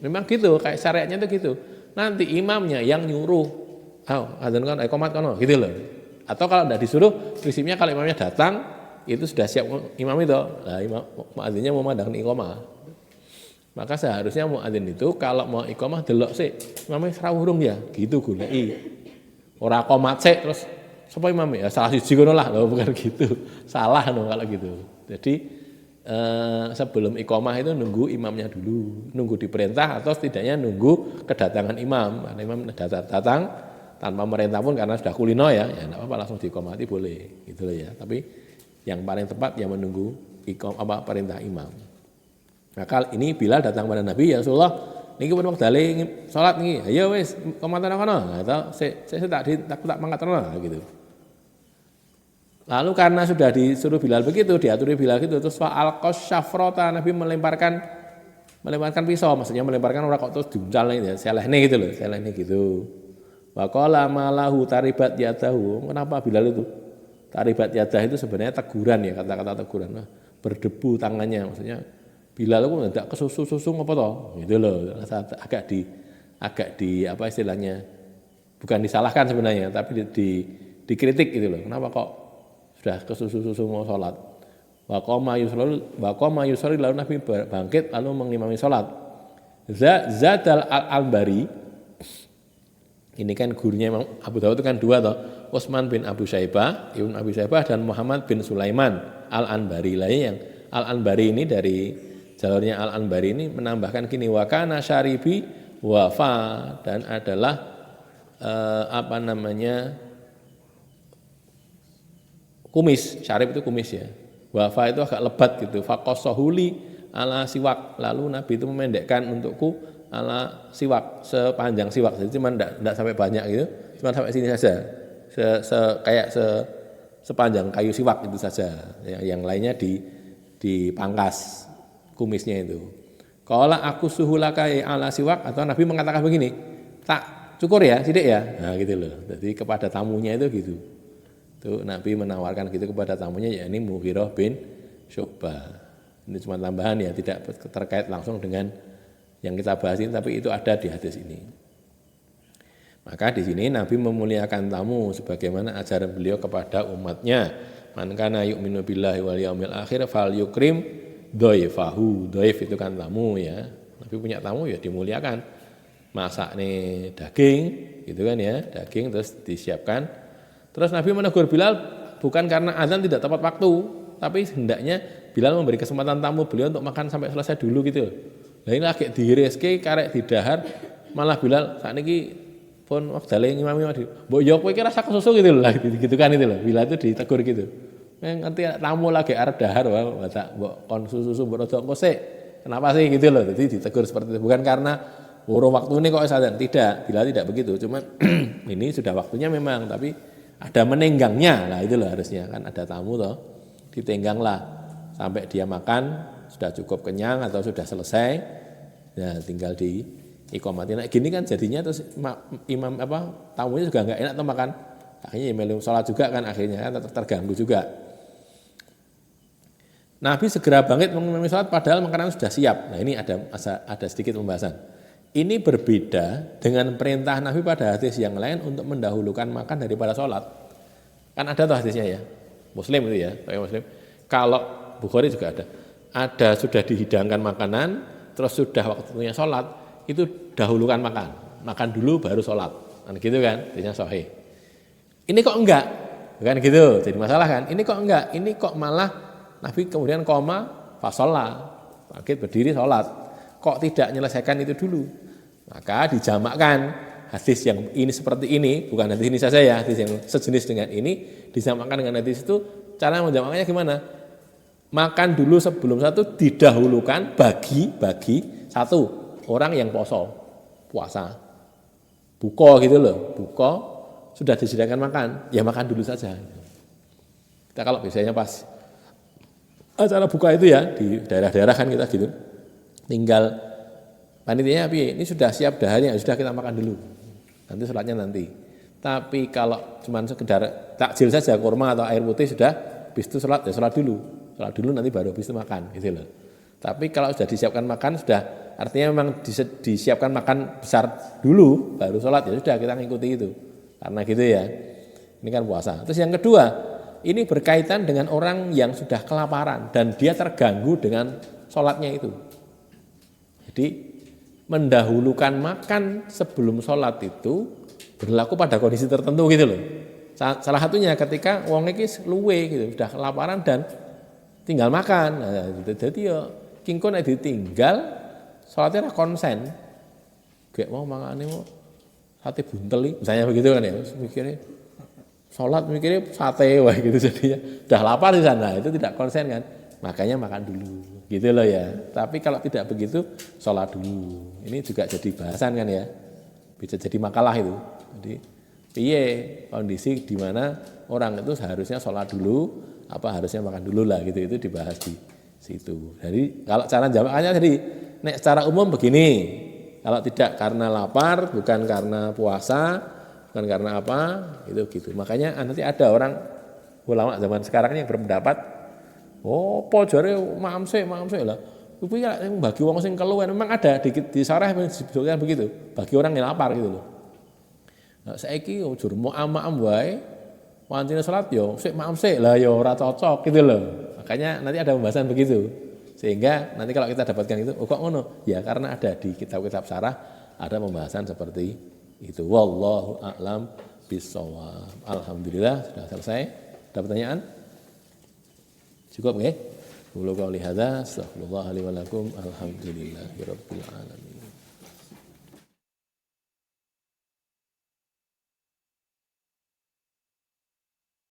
Memang gitu, kayak syariatnya itu gitu. Nanti imamnya yang nyuruh, azan kan qomat kono gitu loh. Atau kalau tidak disuruh, prinsipnya kalau imamnya datang, itu sudah siap imam itu. Nah, muadzinnya mau memandangkan iqamah. Maka seharusnya muadzin itu kalau mau iqamah delok sih, imamnya sarawurung ya, gitu goleki. Ora qomat sik terus sapa imamnya? Ya salah siji ngono lah, loh, bukan gitu. Salah no kalau gitu. Jadi sebelum iqamah itu nunggu imamnya dulu, nunggu diperintah atau setidaknya nunggu kedatangan imam. Karena imam datang tanpa merintah pun karena sudah kulino ya enggak apa-apa langsung diqomati boleh gitu loh ya. Tapi yang paling tepat ya menunggu perintah imam. Maka ini Bilal datang pada Nabi, ya Rasulullah, niki pun wekdale salat niki. Ayo wis komandan kono. Nah, saya tak mangkat kono gitu. Lalu karena sudah disuruh Bilal begitu, diaturi Bilal gitu, terus fa'alqas syafrata, Nabi melemparkan pisau, maksudnya melemparkan orang kok terus diuncal ya, selehne gitu loh, selehne gitu. Wa qala malahu taribat yadahu. Kenapa Bilal itu? Taribat yadah itu sebenarnya teguran ya, kata-kata teguran. Nah, berdebu tangannya, maksudnya Bilal itu tidak kesusu-susu apa toh? Gitu loh. Agak di apa istilahnya? Bukan disalahkan sebenarnya, tapi dikritik gitu loh. Kenapa kok sudah kesusu-susu mau sholat? Wa qama yusolli lalu Nabi bangkit lalu mengimami sholat. Zadal al-Albari, ini kan gurunya Imam Abu Dawud itu kan dua toh, Utsman bin Abu Syaibah, Ibnu Abi Syaibah dan Muhammad bin Sulaiman al-Anbari. Lainnya yang al-Anbari ini dari jalurnya al-Anbari ini menambahkan gini, wa kana syaribi wafa, dan adalah kumis, syarib itu kumis ya. Wafa itu agak lebat gitu. Faqasahuli ala siwak. Lalu Nabi itu memendekkan untukku ala siwak, sepanjang siwak. Jadi cuma enggak sampai banyak gitu, cuma sampai sini saja. Sepanjang kayu siwak itu saja. Yang lainnya dipangkas kumisnya itu. Qala aku suhulakai ala siwak, atau Nabi mengatakan begini, tak cukur ya, sidik ya. Nah gitu loh. Jadi kepada tamunya itu gitu. Itu Nabi menawarkan gitu kepada tamunya, yakni Mughirah bin Syu'bah. Ini cuma tambahan ya, tidak terkait langsung dengan yang kita bahas ini, tapi itu ada di hadis ini. Maka di sini Nabi memuliakan tamu sebagaimana ajaran beliau kepada umatnya. Man kana yu'minu billahi wal yaumil akhir fal yukrim dhaifahu. Dhaif itu kan tamu ya. Nabi punya tamu ya dimuliakan. Masak nih daging gitu kan ya, daging terus disiapkan. Terus Nabi menegur Bilal bukan karena azan tidak tepat waktu, tapi hendaknya Bilal memberi kesempatan tamu beliau untuk makan sampai selesai dulu gitu. Nah ini lagi direski karek didahar, malah Bilal saat ini pun waktale ngimami mbok yo kowe iki rasa kesusu gitu loh, gitu kan itu loh. Bilal itu ditegur gitu. Ngerti tamu lagi arep dahar wae tak mbok kon susu mbok rada engko sik. Kenapa sih gitu loh. Jadi ditegur seperti itu, bukan karena urung waktu ini kok azan, tidak. Bilal tidak begitu, cuman ini sudah waktunya memang, tapi ada menenggangnya lah, itu loh harusnya kan ada tamu toh, ditengganglah sampai dia makan sudah cukup kenyang atau sudah selesai, ya tinggal di iqamatin. Nah, gini kan jadinya terus imam tamunya juga nggak enak tuh makan, akhirnya melu sholat juga kan, akhirnya kan terganggu juga. Nabi segera bangkit mengimami sholat padahal makanan sudah siap. Nah ini ada sedikit pembahasan. Ini berbeda dengan perintah Nabi pada hadis yang lain untuk mendahulukan makan daripada sholat. Kan ada tuh hadisnya ya, Muslim itu ya, Muslim. Kalau Bukhari juga ada. Ada sudah dihidangkan makanan, terus sudah waktunya sholat, itu dahulukan makan dulu baru sholat. Kan gitu kan, hadisnya sahih. Ini kok enggak? Kan gitu, jadi masalah kan. Ini kok enggak? Ini kok malah Nabi kemudian koma fasolah, bangkit berdiri sholat. Kok tidak menyelesaikan itu dulu? Maka dijamakkan hadis yang ini seperti ini, bukan hadis ini saja ya, hadis yang sejenis dengan ini dijamakkan dengan hadis itu. Cara menjamakkannya gimana? Makan dulu sebelum satu didahulukan bagi satu orang yang puasa, buka gitu loh, buka sudah disediakan makan, ya makan dulu saja. Kita kalau biasanya pas acara buka itu ya di daerah-daerah kan kita gitu, tinggal panitianya ini sudah siap daharnya, sudah kita makan dulu. Nanti sholatnya nanti. Tapi kalau cuma sekedar takjil saja, kurma atau air putih sudah, habis itu sholat, ya sholat dulu. Sholat dulu nanti baru habis itu makan, gitu loh. Tapi kalau sudah disiapkan makan, sudah artinya memang disiapkan makan besar dulu, baru sholat, ya sudah kita ngikuti itu. Karena gitu ya, ini kan puasa. Terus yang kedua, ini berkaitan dengan orang yang sudah kelaparan dan dia terganggu dengan sholatnya itu. Jadi mendahulukan makan sebelum sholat itu berlaku pada kondisi tertentu gitu loh. Salah satunya ketika wong iki luwe gitu, sudah kelaparan dan tinggal makan. Nah, jadi ya kingko nek ditinggal sholatnya konsen. Kayak mau mangane mau sate buntel misalnya begitu kan ya. Mikirnya sholat mikirnya sate wah gitu jadinya. Sudah lapar di sana, itu tidak konsen kan. makanya makan dulu, gitu loh ya. Tapi kalau tidak begitu, sholat dulu. Ini juga jadi bahasan kan ya, bisa jadi makalah itu. Jadi, piye kondisi di mana orang itu seharusnya sholat dulu, apa harusnya makan dulu lah gitu, itu dibahas di situ. Jadi kalau cara jawabnya jadi, nek secara umum begini, kalau tidak karena lapar, bukan karena puasa, bukan karena apa, itu gitu. Makanya nanti ada orang ulama zaman sekarang yang berpendapat, oh pojare mamsek lah. Itu ya bagi wong sing keluwen memang ada di sarah disebutkan begitu, bagi orang yang lapar gitu loh. Nah, saiki ujur mau am-am wae, wancine salat yo sik mamsek lah yo ora cocok gitu loh. Makanya nanti ada pembahasan begitu. Sehingga nanti kalau kita dapatkan itu, oh kok ngono? Ya karena ada di kitab-kitab sarah ada pembahasan seperti itu. Wallahu a'lam bishawab. Alhamdulillah sudah selesai. Ada pertanyaan? Cukup nggih? Qulu qouli hadza, astaghfirullah li wa lakum. Alhamdulillahirabbil alamin.